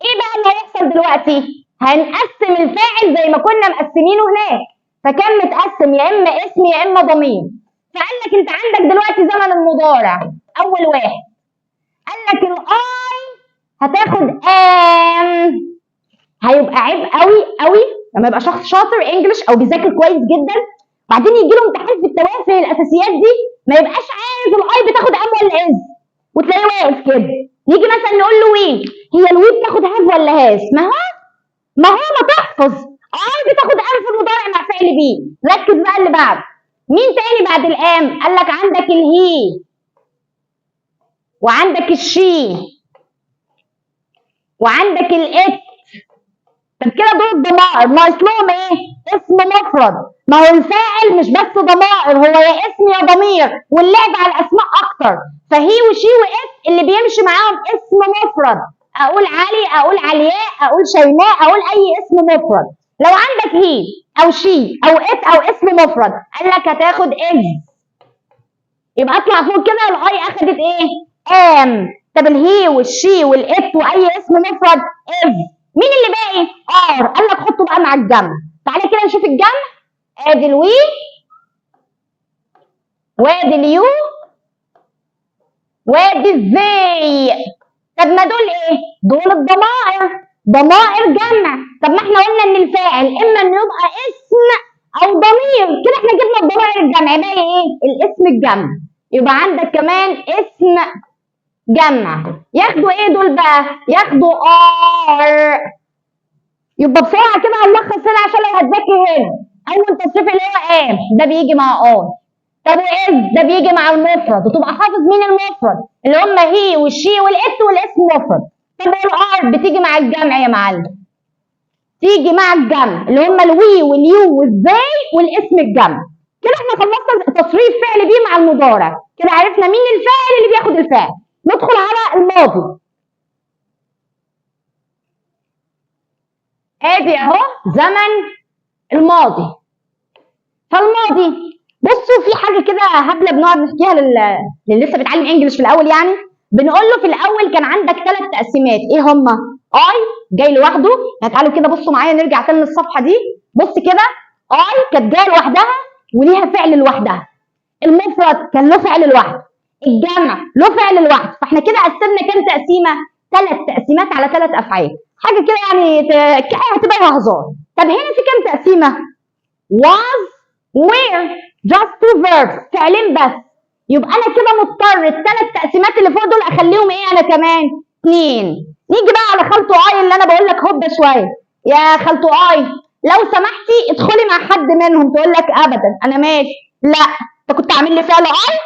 ايه بقى اللي هيحصل دلوقتي؟ هنقسم الفاعل زي ما كنا مقسمينه هناك، فكان متقسم يا اما اسم يا اما ضمير. فقال لك انت عندك دلوقتي زمن المضارع. اول واحد قال لك الاي هتاخد ام. هيبقى عيب قوي قوي لما يبقى شخص شاطر انجلش او بيذاكر كويس جدا، بعدين يجي له امتحان في التوافه الاساسيات دي ما يبقاش عارف الاي بتاخد ام ولا از، وتلاقيه واقف كده. يجي مثلا نقول له وي، هي الوي بتاخد هاف ولا هاس؟ ما تحفظ. بتاخد ام في المضارع مع فعل بي. ركز بقى اللي بعد. مين تاني بعد الام؟ قال لك عندك الهي، وعندك الشي، وعندك الات. طب كده دول الضمائر ناقص لهم ايه؟ اسم مفرد. ما هو الفاعل مش بس ضمائر، هو يا اسم يا ضمير، واللعب على الاسماء اكتر. فهي وشي وات اللي بيمشي معاهم اسم مفرد. اقول علي، اقول علياء، اقول شيماء، اقول اي اسم مفرد. لو عندك هي او شي او ات او اسم مفرد قال لك هتاخد از. يبقى اطلع فوق كده الاي اخدت ايه؟ ام. طب الهي والشي والات واي اسم مفرد از. مين اللي باقي؟ ار. قال لك حطه بقى مع الجمع. تعالى كده نشوف الجمع. ادي الوي، وادي اليو، وادي الزي. طب ما دول ايه؟ دول الضمائر، ضمائر جمع. طب ما احنا قلنا ان الفاعل اما انه يبقى اسم او ضمير، كده احنا جبنا الضمائر الجمع. باقي ايه؟ الاسم الجمع. يبقى عندك كمان اسم جمع. ياخدوا ايه دول بقى؟ ياخدوا ار. يبقى بسرعه كده هنلخص هنا عشان لو هتذاكر هنا. اول تصريف اللي هو ام ده بيجي مع ار. طب واز ده بيجي مع المفرد، وتبقى حافظ مين المفرد اللي هم هي والشي والات والاسم مفرد. طب الار بتيجي مع الجمع يا معلم، تيجي مع الجمع اللي هم الوي واليو والزي والاسم الجمع. كده احنا خلصنا تصريف فعل بيه مع المضارع. كده عرفنا مين الفاعل اللي بياخد الفعل. ندخل على الماضي. ادي اهو زمن الماضي. فالماضي بصوا في حاجه كده هبله بنقعد نحكيها للي لسه بيتعلم انجلش في الاول. يعني بنقول له في الاول كان عندك 3 تقسيمات. ايه هما؟ اي جاي لوحده. تعالوا كده بصوا معايا نرجع تاني للصفحه دي. بص كده، اي كانت جايه لوحدها وليها فعل لوحدها. المفرد كان له فعل لوحده، الجمع له فعل لوحده، فاحنا كده قسمنا كام تقسيمه؟ 3 تقسيمات على 3 افعال، حاجه كده يعني هتبقى هزار. طب هنا في كام تقسيمه؟ was were just 2 verbs، فعلين بس. يبقى انا كده مضطر ال3 تقسيمات اللي فوق دول اخليهم ايه انا كمان؟ 2. نيجي بقى على خالته اي اللي انا بقول لك هوب شويه. يا خالته اي لو سمحتي ادخلي مع حد منهم، تقول لك ابدا انا ماشي. لا انت كنت عامل لي فعل اي،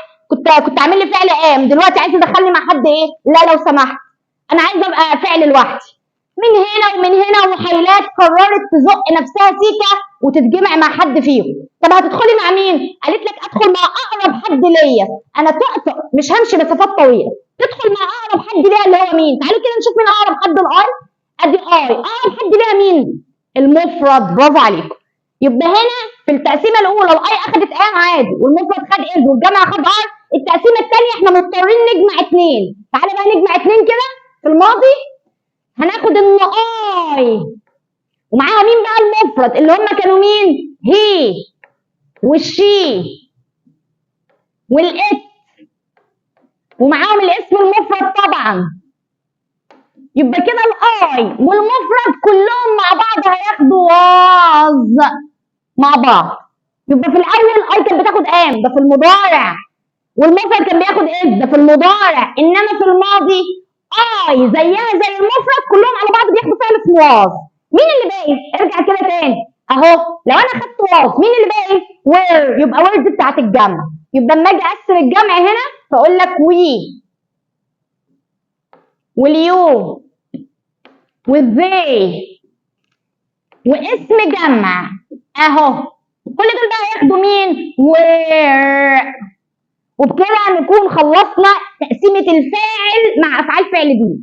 كنت عامل لي فعل ام، دلوقتي عايز تدخلني مع حد ايه؟ لا لو سمحت انا عايزه ابقى فعل لوحدي. من هنا ومن هنا وحيلات قررت تزق نفسها سيكه وتتجمع مع حد فيهم. طب هتدخلي مع مين؟ قالت لك ادخل مع اقرب حد ليا، انا طقطق مش همشي مسافات طويله. تدخل مع اقرب حد ليها اللي هو مين؟ تعالوا كده نشوف مين اقرب حد لاي. ادي اي، اقرب حد ليها مين؟ المفرد، برافو عليكم. يبقى هنا في التقسيمه الاولى الاي اخذت ام عادي والمفرد خد از والجمع خد ار. التقسيمه الثانيه احنا مضطرين نجمع 2. تعالى بقى نجمع 2 كده في الماضي. هناخد ان اي ومعاها مين بقى المفرد اللي هم كانوا مين؟ هي والشي والات، ومعاهم الاسم المفرد طبعا. يبقى كده الاي والمفرد كلهم مع بعض هياخدوا واز مع بعض. يبقى في الاول اي كانت بتاخد ام ده في المضارع، والمفرد كان بياخد از ده في المضارع، انما في الماضي اي زيها زي المفرد كلهم على بعض بياخدوا فعل اسمه واز. مين اللي باقي؟ ارجع كده تاني اهو، لو انا خدت واز مين اللي باقي؟ وير، يبقى وير دي بتاعت الجمع. يبقى اما اجي اقسم الجمع هنا فاقول لك وي واليو والذي واسم جمع اهو، كل دول بقى هياخدوا مين؟ وير. وبكده نكون خلصنا تقسيمة الفاعل مع أفعال فعل دي.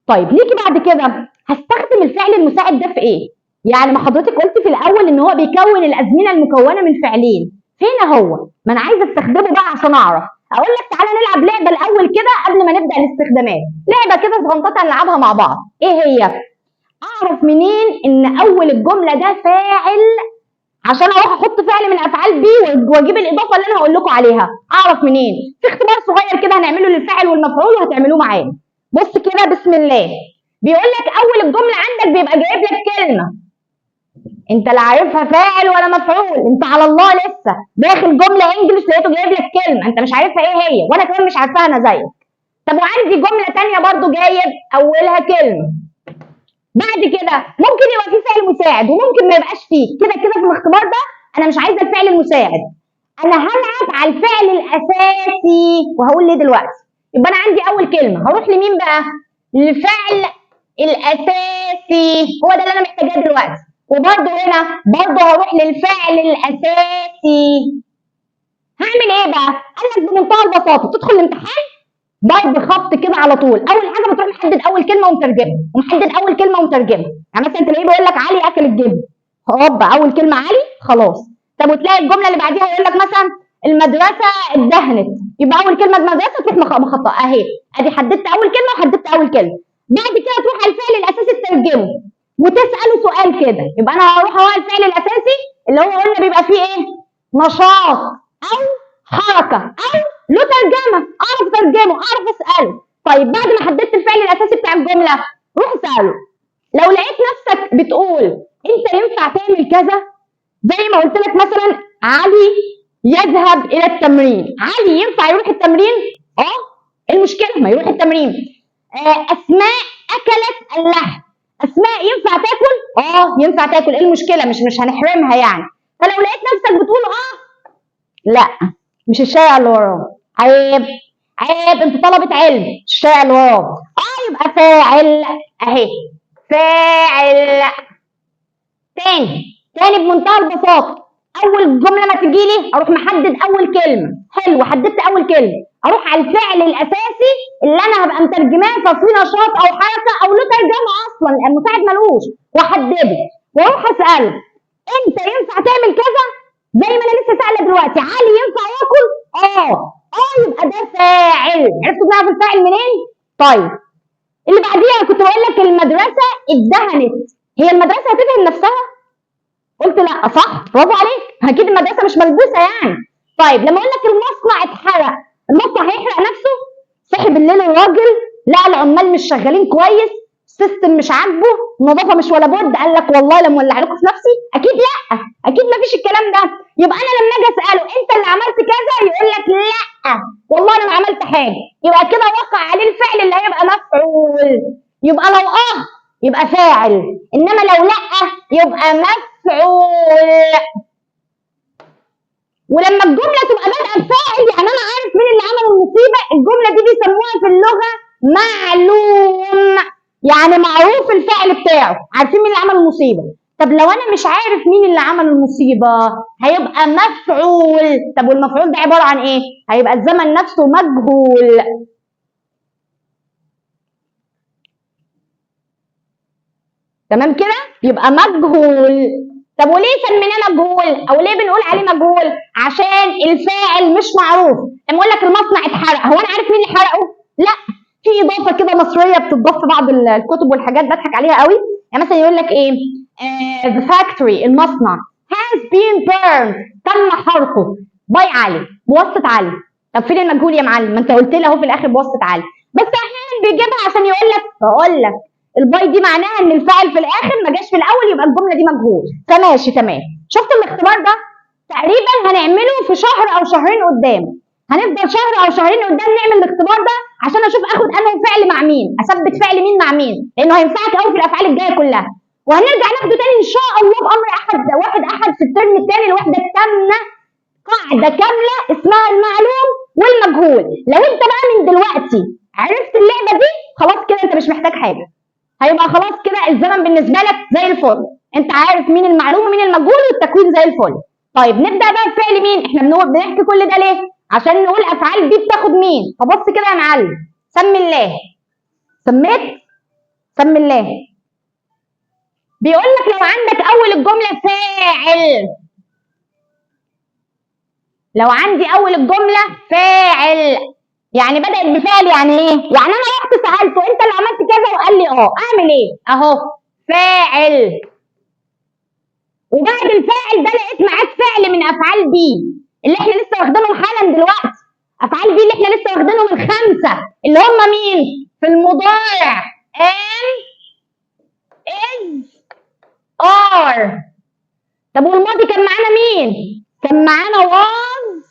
طيب نيجي بعد كده هستخدم الفعل المساعد ده في إيه؟ يعني ما حضرتك قلت في الأول إن هو بيكون الأزمنة المكونة من فعلين، فين هو؟ ما أنا عايزة أستخدمه بقى عشان أعرف. أقول لك تعالى نلعب لعبة الأول كده قبل ما نبدأ الاستخدامات، لعبة كده صغنططة نلعبها مع بعض. إيه هي؟ أعرف منين إن أول الجملة ده فاعل عشان اروح احط فعل من افعال بي واجيب الاضافه اللي انا هقول لكم عليها؟ اعرف منين؟ في اختبار صغير كده هنعمله للفاعل والمفعول وهتعملوه معايا. بص كده بسم الله، بيقول لك اول الجمله عندك بيبقى جايب لك كلمه انت لا عارفها فاعل ولا مفعول، انت على الله لسه داخل جمله انجلش لقيته جايب لك كلمه انت مش عارفها ايه هي، وانا كمان مش عارفاها انا زيك. طب وعندي جمله ثانيه برضو جايب اولها كلمه، بعد كده ممكن يبقى فيه فعل مساعد وممكن ما يبقاش فيه. كده كده في الاختبار ده انا مش عايزه الفعل المساعد، انا هلعب على الفعل الاساسي وهقول ليه دلوقتي. يبقى انا عندي اول كلمه هروح لمين بقى؟ للفعل الاساسي، هو ده اللي انا محتاجاه دلوقتي. وبرده هنا برده هروح للفعل الاساسي. هعمل ايه بقى؟ قال لك بمنتهى البساطه تدخل الامتحان ضرب خط كده على طول. اول حاجه بتروح محدد اول كلمه ومترجمها، ومحدد اول كلمه ومترجمها. يعني مثلا تلاقيه بيقول لك علي اكل الجبن، هوبا اول كلمه علي خلاص. طب وتلاقي الجمله اللي بعديها يقول لك مثلا المدرسه اتدهنت، يبقى اول كلمه مدرسه تروح مخطئه اهي، ادي حددت اول كلمه وحددت اول كلمه. بعد كده تروح على الفعل الاساسي تترجمه وتساله سؤال كده. يبقى انا هروح على الفعل الاساسي اللي هو قلنا بيبقى فيه ايه؟ نشاط او حركه او له ترجمه، اعرف اترجمه اعرف اساله. طيب بعد ما حددت الفعل الاساسي بتاع الجمله روح اساله. لو لقيت نفسك بتقول انت ينفع تعمل كذا، زي ما قلت لك مثلا علي يذهب الى التمرين، علي ينفع يروح التمرين؟ المشكله ما يروح التمرين. اسماء اكلت اللحم، اسماء ينفع تاكل؟ ينفع تاكل، ايه المشكله؟ مش هنحرمها يعني. فلو لقيت نفسك بتقول لا مش الشارع اللي وراه، عيب عيب انت طلبة علم، مش الشارع اللي وراه. يبقى فاعل اهي، فاعل. تاني بمنتهى البساطة، أول جملة ما تجي لي أروح محدد أول كلمة، حلو حددت أول كلمة، أروح على الفعل الأساسي اللي أنا هبقى مترجماه ففي نشاط أو حركة أو له ترجمة أصلا المساعد ملوش، وأحدده وأروح أسأله أنت ينفع تعمل كذا؟ زي ما أنا لسه سائلة دلوقتي علي ينفع ياكل؟ يبقى ده فاعل. عرفتوا بنعرف الفاعل منين؟ طيب اللي بعديها كنت بقول لك المدرسة اتدهنت، هي المدرسة هتدهن نفسها؟ قلت لا، صح برافو عليك، اكيد المدرسه مش ملبوسه يعني. طيب لما اقول لك المصنع اتحرق، المصنع هيحرق نفسه؟ صحي بالليل الراجل لقى العمال مش شغالين كويس، السيستم مش عاجبه، النظافه مش ولا بد، قال لك والله لا مولع لكم في نفسي؟ اكيد لا، اكيد ما فيش الكلام ده. يبقى انا لما اجي اساله انت اللي عملت كذا يقول لك لا والله انا ما عملت حاجه، يبقى كده وقع عليه الفعل اللي هيبقى مفعول. يبقى لو يبقى فاعل، انما لو لا يبقى مفعول. ولما الجمله تبقى بادئه بفاعل يعني انا عارف مين اللي عمل المصيبه، الجمله دي بيسموها في اللغه معلوم، يعني معروف الفاعل بتاعه، عارفين مين اللي عمل المصيبه. طب لو انا مش عارف مين اللي عمل المصيبه هيبقى مفعول. طب والمفعول ده عباره عن ايه؟ هيبقى الزمن نفسه مجهول. تمام كده؟ يبقى مجهول. طب وليه سميناه مجهول او ليه بنقول عليه مجهول؟ عشان الفاعل مش معروف. لما اقول لك المصنع اتحرق، هو انا عارف مين اللي حرقه؟ لا، في اضافه كده مصريه بتضاف في بعض الكتب والحاجات بضحك عليها قوي. يعني مثلا يقول لك ايه؟ the factory، المصنع has been burned، تم حرقه باي علي، بواسطه علي. طب فين المجهول يا معلم؟ ما انت قلت لي اهو في الاخر بواسطه علي، بس احيانا بيجيبها عشان يقول لك، بقول لك الباي دي معناها ان الفاعل في الاخر ما جاش في الاول، يبقى الجمله دي مجهول. فماشي تمام. شفتوا الاختبار ده؟ تقريبا هنعمله في شهر او شهرين قدام، هنفضل شهر او شهرين قدام نعمل الاختبار ده عشان اشوف اخد انه فعل مع مين، اثبت فعل مين مع مين، لانه هينفعك قوي في الافعال الجايه كلها. وهنرجع ناخده تاني ان شاء الله بامر واحد احد في الترم الثاني، الوحده الثامنه، قاعده كامله اسمها المعلوم والمجهول. لو انت بقى من دلوقتي عرفت اللعبه دي خلاص كده انت مش محتاج حاجه، هيبقى خلاص كده الزمن بالنسبه لك زي الفل، انت عارف مين المعلوم ومين المجهول والتكوين زي الفل. طيب نبدا بقى بفعل مين؟ احنا بنحكي كل ده ليه؟ عشان نقول افعال دي بتاخد مين. فبص كده يا معلم، سمي الله. سميت؟ سمي الله. بيقول لك لو عندك اول الجمله فاعل، لو عندي اول الجمله فاعل يعني بدات بفعل، يعني ايه؟ يعني انا رحت سالته انت اللي عملت كذا وقال لي اه، اعمل ايه؟ اهو فاعل. وبعد الفاعل ده لقيت معاك فعل من افعال بي اللي احنا لسه واخدينهم حالا دلوقتي. افعال بي اللي احنا لسه واخدينهم الخمسه اللي هم مين؟ في المضارع am is are. طب والماضي كان معانا مين؟ كان معانا was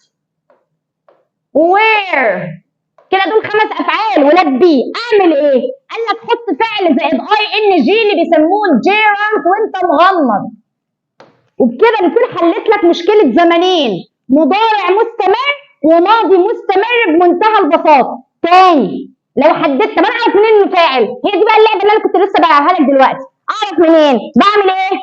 were. كده دول خمس افعال ولاد بي. اعمل ايه؟ قال لك حط فعل زائد اي ان جي اللي بيسموه جيرانت وانت مغمض. وبكده نكون حلت لك مشكله زمنين، مضارع مستمر وماضي مستمر بمنتهى البساطه. تاني لو حددت، طب انا اعرف منين انه فاعل؟ هي دي بقى اللعبه اللي انا كنت لسه بلعبها لك دلوقتي. اعرف منين؟ بعمل ايه؟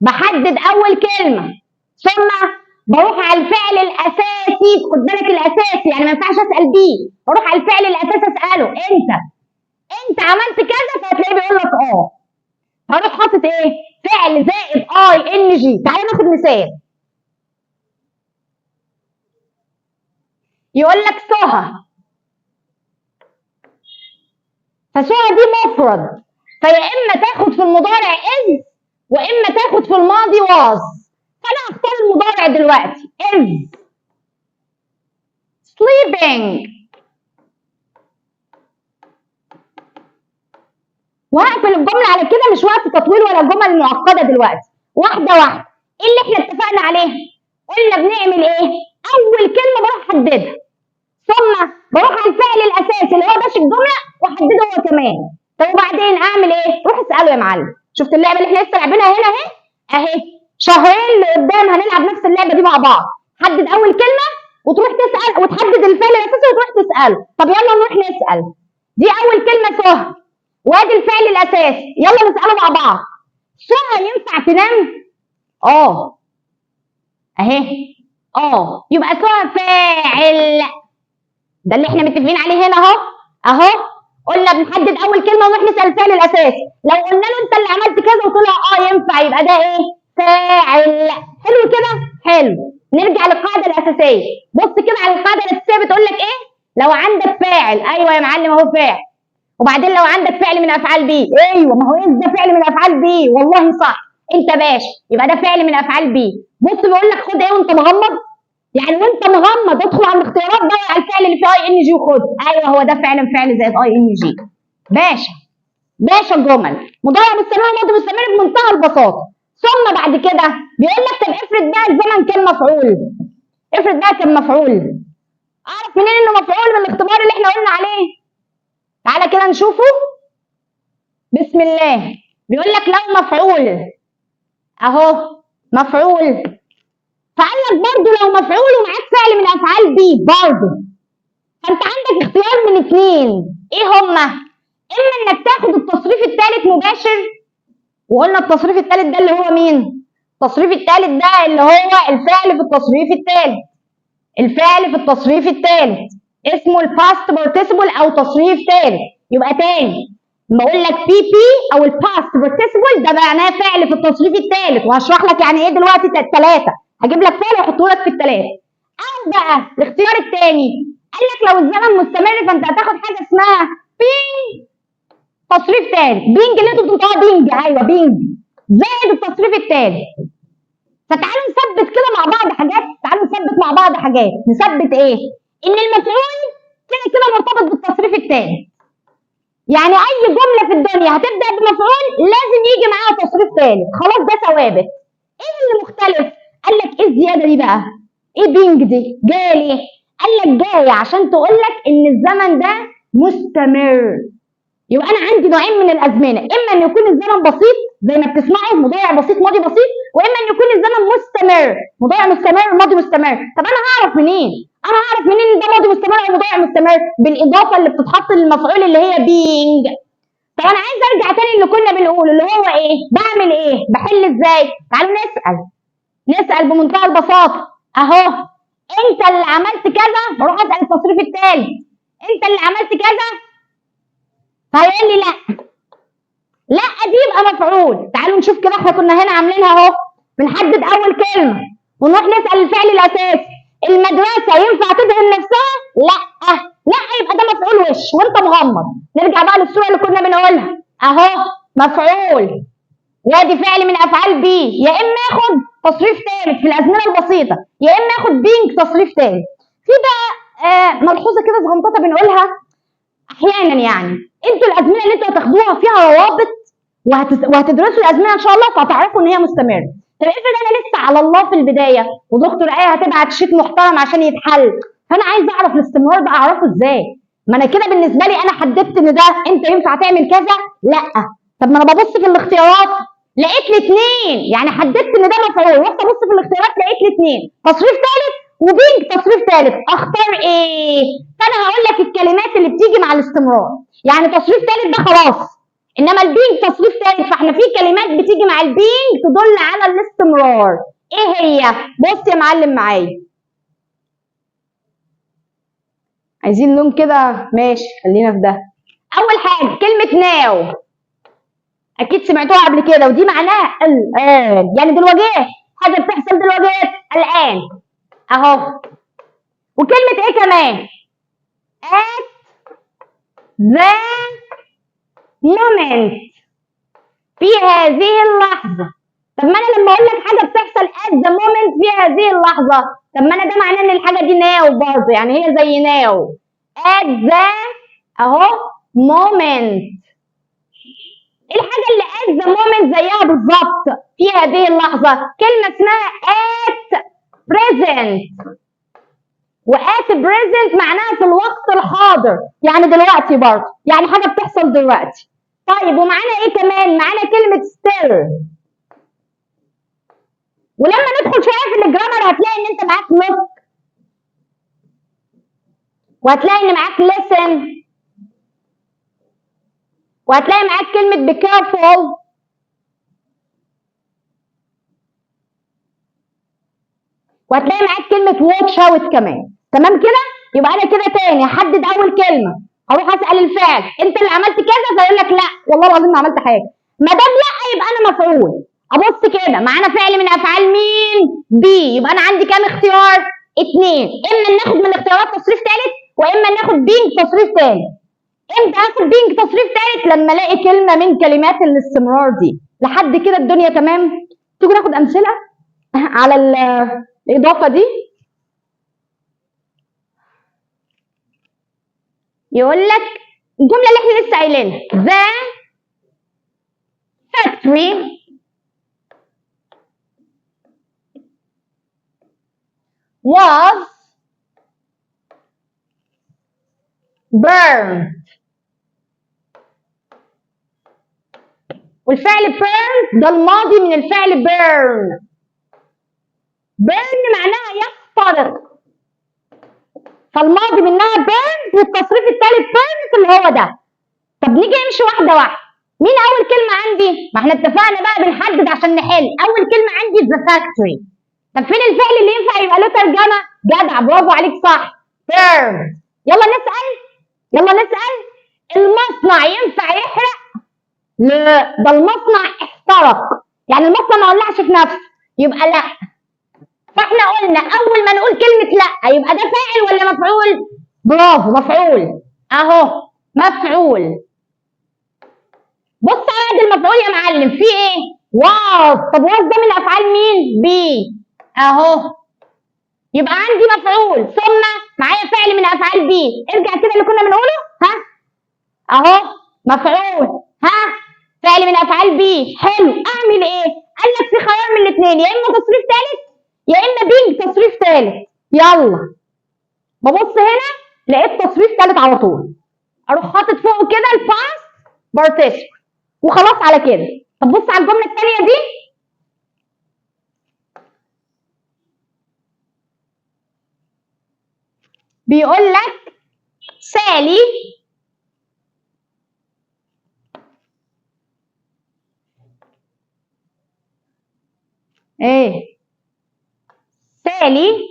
بحدد اول كلمه ثم بروح على الفعل الاساسي. خد بالك الاساسي يعني ما ينفعش اسال بيه، بروح على الفعل الاساسي اساله انت عملت كذا، فهتلاقيه بيقول لك اه. هروح حاطط ايه؟ فعل زائد اي ان جي. تعالى ناخد مثال. يقول لك سهى، فسهى دي مفرد، فيا اما تاخد في المضارع از واما تاخد في الماضي واز. فانا هختار المضارع دلوقتي is sleeping، وهقفل الجمله على كده، مش وقت تطويل ولا جمل معقده دلوقتي، واحده واحده. ايه اللي احنا اتفقنا عليه؟ قلنا بنعمل ايه؟ اول كلمه بروح احددها ثم بروح على الفعل الاساسي اللي هو باش الجمله واحدده هو كمان. طب وبعدين اعمل ايه؟ روح اساله يا معلم. شفت اللعبه اللي احنا لسه لاعبينها هنا اهي شهرين لقدام هنلعب نفس اللعبه دي مع بعض. حدد اول كلمه وتروح تسال وتحدد الفعل الاساسي وتروح تساله. طب يلا نروح نسال. دي اول كلمه سهى وادي الفعل الاساسي، يلا نساله مع بعض. سهى ينفع تنام؟ اه اهي يبقى سهى فاعل، ده اللي احنا متفقين عليه هنا اهو. قلنا بنحدد اول كلمه ونروح نسال الفعل الاساسي. لو قلنا له انت اللي عملت كذا وطلع ينفع، يبقى ده ايه؟ فاعل. حلو كده؟ حلو. نرجع للقاعده الاساسيه. بص كده على القاعده الاساسيه بتقول لك ايه؟ لو عندك فاعل، ايوه يا معلم اهو فاعل، وبعدين لو عندك فعل من افعال بي، ايوه ما هو ايه ده فعل من افعال بي، والله صح انت باشا، يبقى ده فعل من افعال بي. بص بيقول لك خد ايه وانت مغمض؟ يعني وانت مغمض ادخل على الاختيارات دور على الفعل اللي فيه اي ان جي وخد. ايوه هو ده فعلا فعل زائد اي ان جي. باشا باشا الجمل مضارع مستمر وماضي مستمر بمنتهى البساطه. ثم بعد كده بيقول لك طب افرض بقى الزمن كان مفعول. افرض بقى كان مفعول. اعرف منين انه مفعول؟ من الاختبار اللي احنا قلنا عليه. تعالى كده نشوفه. بسم الله. بيقول لك لو مفعول اهو مفعول، فقال لك برضه لو مفعول ومعاك فعل من افعال بي برضه، فانت عندك اختيار من اتنين. ايه هما؟ اما انك تاخد التصريف الثالث مباشر، وقلنا التصريف الثالث ده اللي هو مين؟ التصريف الثالث ده اللي هو الفعل في التصريف الثالث. الفعل في التصريف الثالث اسمه الباست بارتيسيبل او تصريف ثالث. يبقى تاني بقول لك بي بي او الباست بارتيسيبل ده معناه فعل في التصريف الثالث، وهشرح لك يعني ايه دلوقتي الثلاثه. هجيب لك فعل واحطه لك في الثلاثه. او بقى الاختيار الثاني قال لك لو الزمن مستمر فانت هتاخد حاجه اسمها بينج تصريف ثالث. بينج اللي انتوا بتنطقوها بينج، ايوه بينج زائد التصريف الثالث. فتعالوا نثبت كده مع بعض حاجات. تعالوا نثبت مع بعض حاجات. نثبت ايه؟ ان المفعول كده كده مرتبط بالتصريف الثالث. يعني اي جمله في الدنيا هتبدا بمفعول لازم يجي معاها تصريف ثالث. خلاص ده ثوابت. ايه اللي مختلف؟ قال لك ايه الزياده دي بقى؟ ايه بينج دي؟ جايه ليه؟ قال لك جايه عشان تقول لك ان الزمن ده مستمر. يبقى انا عندي نوعين من الازمنه، اما ان يكون الزمن بسيط زي ما بتسمعوا مضارع بسيط ماضي بسيط، واما ان يكون الزمن مستمر مضارع مستمر ماضي مستمر. طب انا هعرف منين؟ انا هعرف منين ان ده ماضي مستمر او مضارع مستمر؟ بالاضافه اللي بتتحط للمفعول اللي هي بينج. طب انا عايز ارجع تاني اللي كنا بنقوله اللي هو ايه؟ بعمل ايه؟ بحل ازاي؟ تعالوا نسال بمنتهى البساطه. اهو انت اللي عملت كذا بروح اسال التصريف الثالث انت اللي عملت كذا، فهيقول لي لا. لا دي يبقى مفعول. تعالوا نشوف كده احنا كنا هنا عاملينها اهو. بنحدد اول كلمه ونروح نسال الفعل الاساسي. المدرسه ينفع تدهن نفسها؟ لا. لا يبقى ده مفعول وش وانت مغمض. نرجع بقى للصوره اللي كنا بنقولها اهو. مفعول وادي فعل من افعال بي، يا اما اخد تصريف ثالث في الازمنه البسيطه يا اما اخد بينج تصريف ثالث. في بقى ملحوظه كده صغنططه بنقولها احيانا. يعني انتوا الازمنه اللي انتوا هتاخدوها فيها روابط وهتدرسوا الازمنه ان شاء الله فهتعرفوا ان هي مستمره. طب افرض انا لسه على الله في البدايه ودكتور ايه هتبعت شيت محترم عشان يتحل، فانا عايز اعرف الاستمرار بقى اعرفه ازاي؟ ما انا كده بالنسبه لي انا حددت ان ده انت ينفع تعمل كذا؟ لا. طب ما انا ببص في الاختيارات لقيت لي اثنين، يعني حددت ان ده مفعول رحت ابص في الاختيارات لقيت لي اثنين تصريف ثالث وبينج تصريف ثالث. اختار ايه؟ فانا هقول لك الكلمات اللي بتيجي مع الاستمرار. يعني تصريف ثالث ده خلاص، انما البينج تصريف ثالث، فاحنا في كلمات بتيجي مع البينج تدل على الاستمرار. ايه هي؟ بص يا معلم معايا. عايزين لون كده ماشي خلينا في ده. اول حاجه كلمه ناو اكيد سمعتوها قبل كده ودي معناها الان، يعني دلوقتي حاجه بتحصل دلوقتي الان اهو. وكلمه ايه كمان؟ at the moment في هذه اللحظه. طب ما انا لما اقول لك حاجه بتحصل at the moment في هذه اللحظه، طب ما انا ده معناه ان الحاجه دي ناو برضه، يعني هي زي ناو at the اهو moment. الحاجه اللي at the moment زيها بالظبط في هذه اللحظه كلمه اسمها at present. وات بريزنت معناها في الوقت الحاضر، يعني دلوقتي برضه، يعني حاجه بتحصل دلوقتي. طيب ومعانا ايه كمان؟ معانا كلمه ستيل. ولما ندخل شويه في الجرامر هتلاقي ان انت معاك لوك وهتلاقي ان معاك ليسن وهتلاقي معاك كلمه بي كيرفول وهتلاقي معاك كلمه واتش اوت كمان. تمام كده؟ يبقى انا كده تاني هحدد اول كلمه هروح اسال الفعل انت اللي عملت كذا فيقول لك لا والله العظيم ما عملت حاجه. ما دام لا يبقى انا مفعول. ابص كده معانا فعل من افعال مين؟ بي. يبقى انا عندي كام اختيار؟ اثنين. اما ناخد من الاختيارات تصريف ثالث واما ناخد بينج تصريف ثالث. امتى هاخد بينج تصريف ثالث؟ لما الاقي كلمه من كلمات الاستمرار دي. لحد كده الدنيا تمام؟ تيجوا ناخد امثله على الاضافه دي. يقول لك الجمله اللي احنا لسه قايلينها the factory was burned. والفعل burn ده الماضي من الفعل burn. burn معناها يحترق، فالماضي منها burn والتصريف الثالث burn اللي هو ده. طب نيجي نمشي واحده واحده. مين اول كلمه عندي؟ ما احنا اتفقنا بقى بنحدد عشان نحل. اول كلمه عندي the factory. طب فين الفعل اللي ينفع يبقى له ترجمه؟ جدع، برافو عليك، صح، burn. يلا نسال المصنع ينفع يحرق؟ لا، ده المصنع احترق، يعني المصنع ما ولعش في نفسه، يبقى لا. فاحنا قلنا اول ما نقول كلمه لا يبقى ده فاعل ولا مفعول؟ برافو، مفعول اهو، مفعول. بص على قد المفعول يا معلم، في ايه؟ واو. طب واو ده من افعال مين؟ بي اهو، يبقى عندي مفعول ثم معايا فعل من افعال بي. ارجع كده اللي كنا بنقوله، ها اهو مفعول، ها فعل من افعال بي. حلو، اعمل ايه؟ قال لك في خيار من الاثنين، يا اما تصريف ثالث يا اما بينج تصريف ثالث. يلا ببص هنا لقيت تصريف ثالث على طول، اروح حاطط فوقه كده الباست بارتيسيبل وخلاص على كده. طب بص على الجمله الثانيه دي، بيقول لك سالي ايه؟ سالي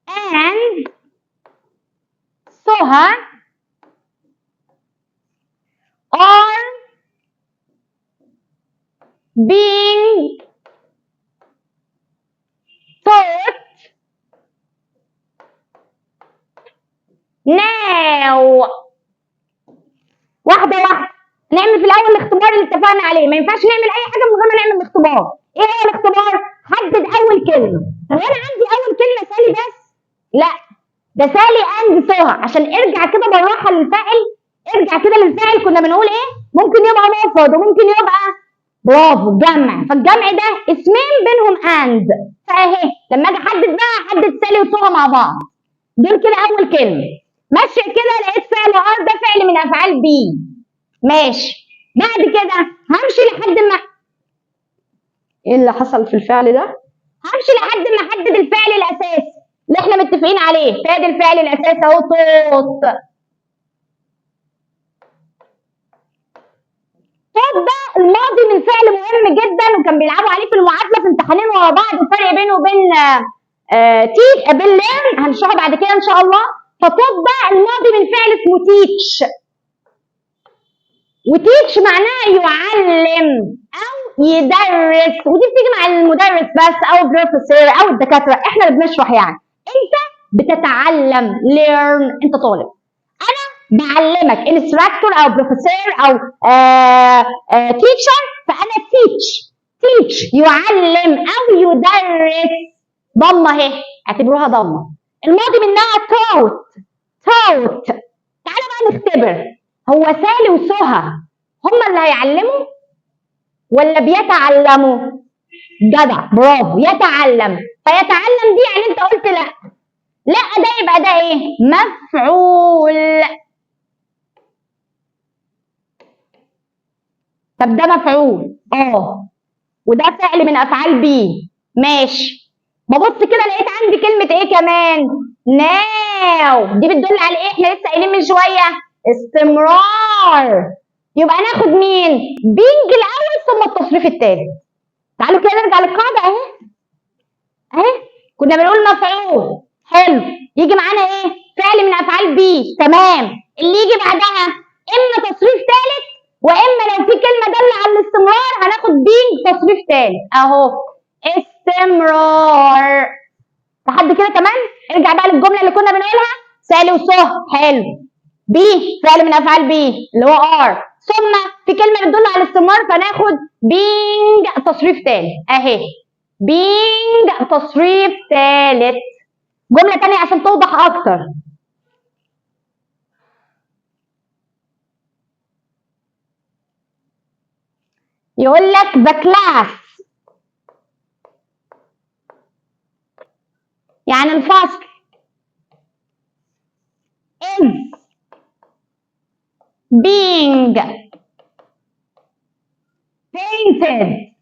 and Soha are being taught now. واحدة واحدة، نعمل في الأول الاختبار اللي اتفقنا عليه. ما ينفعش نعمل أي حاجة من غير ما نعمل الاختبار. إيه هو الاختبار؟ حدد أول كلمة. طب أنا عندي أول كلمة سالي بس؟ لا، ده سالي أند سوها. عشان ارجع كده بالراحة للفاعل، ارجع كده للفاعل. كنا بنقول إيه؟ ممكن يبقى مفرد وممكن يبقى برافو جمع، فالجمع ده اسمين بينهم أند. فأهي لما أجي أحدد بقى أحدد سالي وسوها مع بعض. دول كده أول كلمة. ماشية كده لقيت فعل ار، ده فعل من أفعال بي. ماشي، بعد كده همشي لحد ما ايه اللي حصل في الفعل ده؟ همشي لحد ما احدد الفعل الاساسي اللي احنا متفقين عليه. فادي الفعل الاساسي اهو، توت. توت ده الماضي من فعل مهم جدا، وكان بيلعبوا عليه في المعادله في امتحانين ورا بعض، الفرق بينه وبين بين ليرن هنشرحه بعد كده ان شاء الله. فتوت ده الماضي من فعل اسمه تيتش، وتيتش معناها يعلم او يدرس، ودي بتيجي مع المدرس بس او بروفيسور او الدكاتره، احنا اللي بنشرح يعني. انت بتتعلم learn، انت طالب. انا بعلمك instructor او بروفيسور او teacher، فانا teach يعلم او يدرس. ضمه اهي، اعتبروها ضمه. الماضي منها taught. تعالى بقى نختبر، هو سالي وسهى هما اللي هيعلموا ولا بيتعلموا؟ جدع، برافو، يتعلم. فيتعلم دي يعني انت قلت لا، ده يبقى ده ايه؟ مفعول. طب ده مفعول وده فعل من افعال بي. ماشي، ببص كده لقيت عندي كلمة ايه كمان؟ ناو. دي بتدل على ايه؟ احنا لسه قايلين من شوية استمرار. يبقى ناخد مين؟ بينج الاول ثم التصريف الثالث. تعالوا كده نرجع للقاعده اهي كنا بنقول مفعول. حلو، يجي معانا ايه؟ فعل من افعال بي. تمام، اللي يجي بعدها اما تصريف ثالث واما لو في كلمه داله على الاستمرار هناخد بينج تصريف ثالث اهو، استمرار. لحد كده تمام؟ ارجع بقى للجمله اللي كنا بنقولها، سالي وسه. حلو، بي فعل من افعال بي اللي هو ار، ثم في كلمه بتدل على الاستمرار فناخد بينج تصريف ثالث اهي، بينج تصريف ثالث. جمله تانية عشان توضح اكتر. يقول لك the class يعني الفصل is being painted.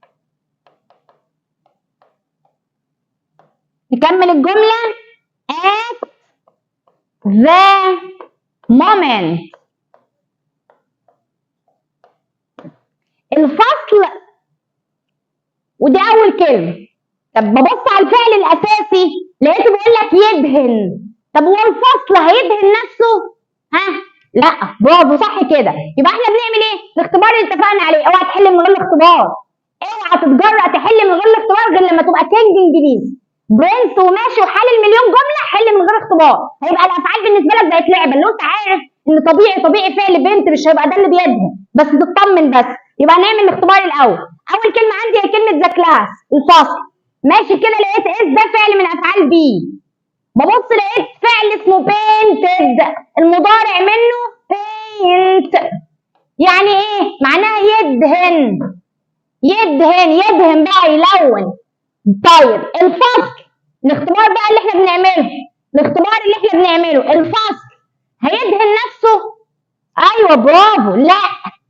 نكمل الجملة at the moment. الفصل ودي أول كلمة. طب ببص على الفعل الأساسي لقيته بيقول لك يدهن. طب هو الفصل هيدهن نفسه؟ ها؟ لا، برافو صح كده. يبقى احنا بنعمل ايه؟ الاختبار اللي اتفقنا عليه، اوعى تحل من غير الاختبار. اوعى تتجرأ تحل من غير الاختبار غير لما تبقى كينج انجليزي. برنس وماشي وحلل مليون جمله، حل من غير اختبار. هيبقى الافعال بالنسبه لك بقت لعبه. لو انت عارف ان طبيعي فعل بنت مش هيبقى ده اللي بيدهن، بس تطمن بس. يبقى نعمل الاختبار الاول. اول كلمه عندي هي كلمه ذا كلاس، الفصل. ماشي كده، لقيت اس ده فعل من افعال بي. ببص لقيت فعل اسمه painted، المضارع منه paint. يعني ايه؟ معناها يدهن. يدهن بقى، يلون. طيب الفصل، الاختبار بقى اللي احنا بنعمله، الفصل هيدهن نفسه؟ ايوه برافو، لا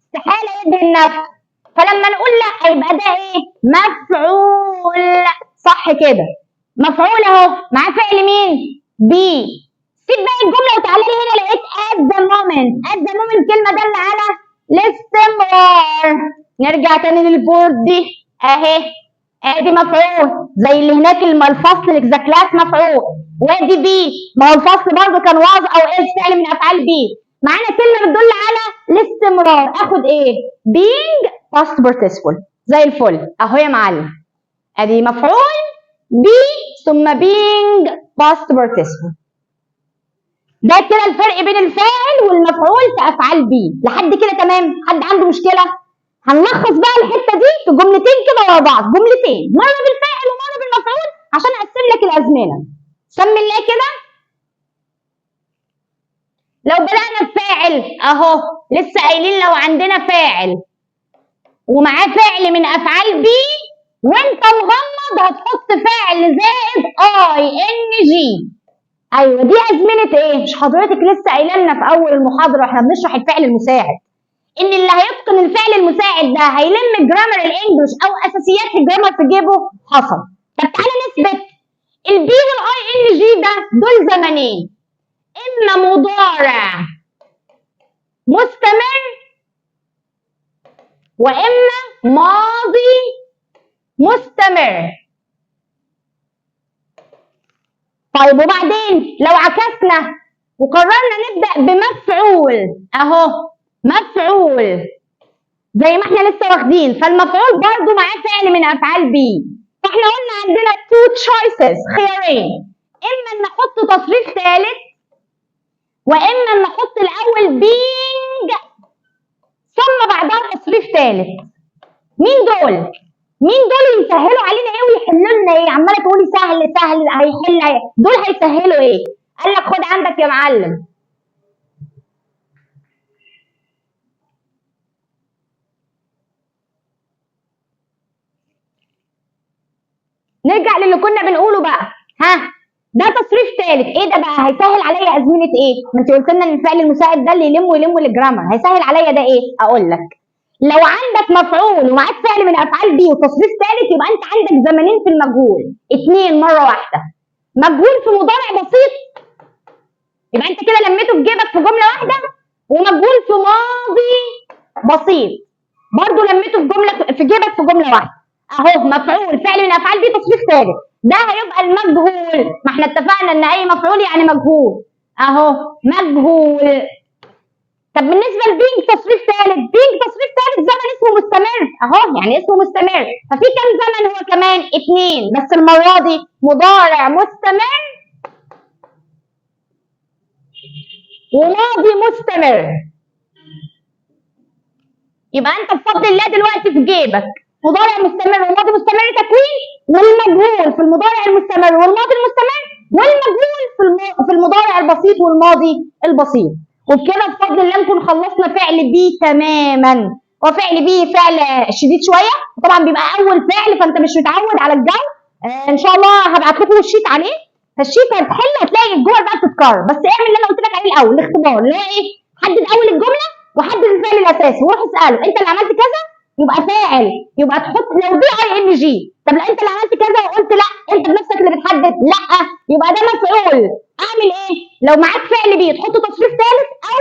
استحاله يدهن نفسه. فلما نقول لا يبقى ده ايه؟ مفعول. صح كده، مفعول اهو. معاه فعل مين؟ بي. سيب بقى الجمله وتعالى لي هنا. لقيت at the moment كلمه داله على الاستمرار. نرجع تاني للبورد دي اهي. ادي مفعول زي اللي هناك، الفصل ذا كلاس مفعول. وادي بي، ما هو الفصل برضه كان واز او از فعل من افعال بي. معانا كلمه بتدل على الاستمرار. اخد ايه؟ being past participle زي الفل اهو يا معلم. ادي مفعول بي ثم being past participle. ده كده الفرق بين الفاعل والمفعول في افعال بي. لحد كده تمام؟ حد عنده مشكله؟ هنلخص بقى الحته دي في جملتين كده ورا بعض، جملتين مره بالفاعل ومره بالمفعول عشان اقسم لك الازمنه. سمي الله كده. لو بدأنا بفاعل اهو، لسه قايلين لو عندنا فاعل ومعاه فعل من افعال بي وانت مغمض هتحط فاعل زائد اي ان جي. ايوه دي ازمنه ايه؟ مش حضرتك لسه قايله لنا في اول المحاضره واحنا بنشرح الفعل المساعد ان اللي هيتقن الفعل المساعد ده هيلم جرامر الانجليش او اساسيات الجرامر في جيبه؟ حصل. طب تعالى نثبت. البي والاي ان جي ده دول زمنين، اما مضارع مستمر واما ماضي مستمر. طيب وبعدين لو عكسنا وقررنا نبدا بمفعول اهو، مفعول زي ما احنا لسه واخدين، فالمفعول برضو معاه فعل من افعال بي. فاحنا قلنا عندنا two choices، خيارين، اما ان نحط تصريف ثالث واما ان نحط الاول being ثم بعدها تصريف ثالث. مين دول؟ يسهلوا علينا ايه ويحلوا لنا ايه؟ عماله تقولي سهل هيحل ايه؟ دول هيسهلوا ايه؟ قال لك خد عندك يا معلم. نرجع للي كنا بنقوله بقى. ها، ده تصريف ثالث. ايه ده بقى؟ هيسهل عليا ازمنه ايه؟ ما انت قلت لنا ان الفعل المساعد ده اللي يلم الجرامر. هيسهل عليا ده ايه؟ اقول لك. لو عندك مفعول ومعاك فعل من افعال بي وتصريف ثالث يبقى انت عندك زمنين في المجهول، اثنين مره واحده. مجهول في مضارع بسيط يبقى انت كده لميته في جيبك في جمله واحده، ومجهول في ماضي بسيط برضه لميته في جيبك في جمله واحده. اهو مفعول فعل من افعال بي تصريف ثالث، ده هيبقى المجهول. ما احنا اتفقنا ان اي مفعول يعني مجهول. اهو مجهول. طب بالنسبه لبينج تصريف ثالث، زمن اسمه مستمر اهو، يعني اسمه مستمر. ففي كام زمن هو كمان؟ اثنين، بس المره دي مضارع مستمر وماضي مستمر. يبقى انت بفضل الله دلوقتي في جيبك مضارع مستمر وماضي مستمر تكوين، والمجهول في المضارع المستمر والماضي المستمر، والمجهول المضارع البسيط والماضي البسيط. وبكده بفضل الله نكون خلصنا فعل بي تماما. وفعل بي فعل شديد شويه، وطبعا بيبقى اول فعل فانت مش متعود على الجو. ان شاء الله هبعت لكم الشيت عليه، فالشيت هتحل هتلاقي الجمل بقى بتتكرر، بس اعمل اللي انا قلت لك عليه الاول، الاختبار اللي هو ايه؟ حدد اول الجمله وحدد الفعل الاساسي وروح اساله انت اللي عملت كذا يبقى فاعل، يبقى تحط لو دي اي ان جي. طب لا انت اللي عملت كذا وقلت لا انت بنفسك اللي بتحدد، لا يبقى ده مفعول. اعمل ايه؟ لو معاك فعل بي تحط تصريف ثالث او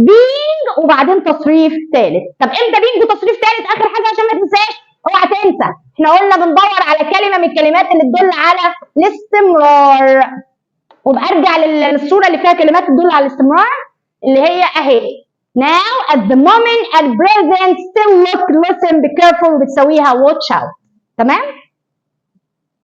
بينج وبعدين تصريف ثالث. طب امتى بينج وتصريف ثالث؟ اخر حاجه عشان ما تنساش، اوعى تنسى احنا قلنا بندور على كلمه من الكلمات اللي تدل على الاستمرار. وابقى ارجع للصوره اللي فيها كلمات تدل على الاستمرار اللي هي اهي. now at the moment at present still look listen be careful بتسويها watch out. تمام؟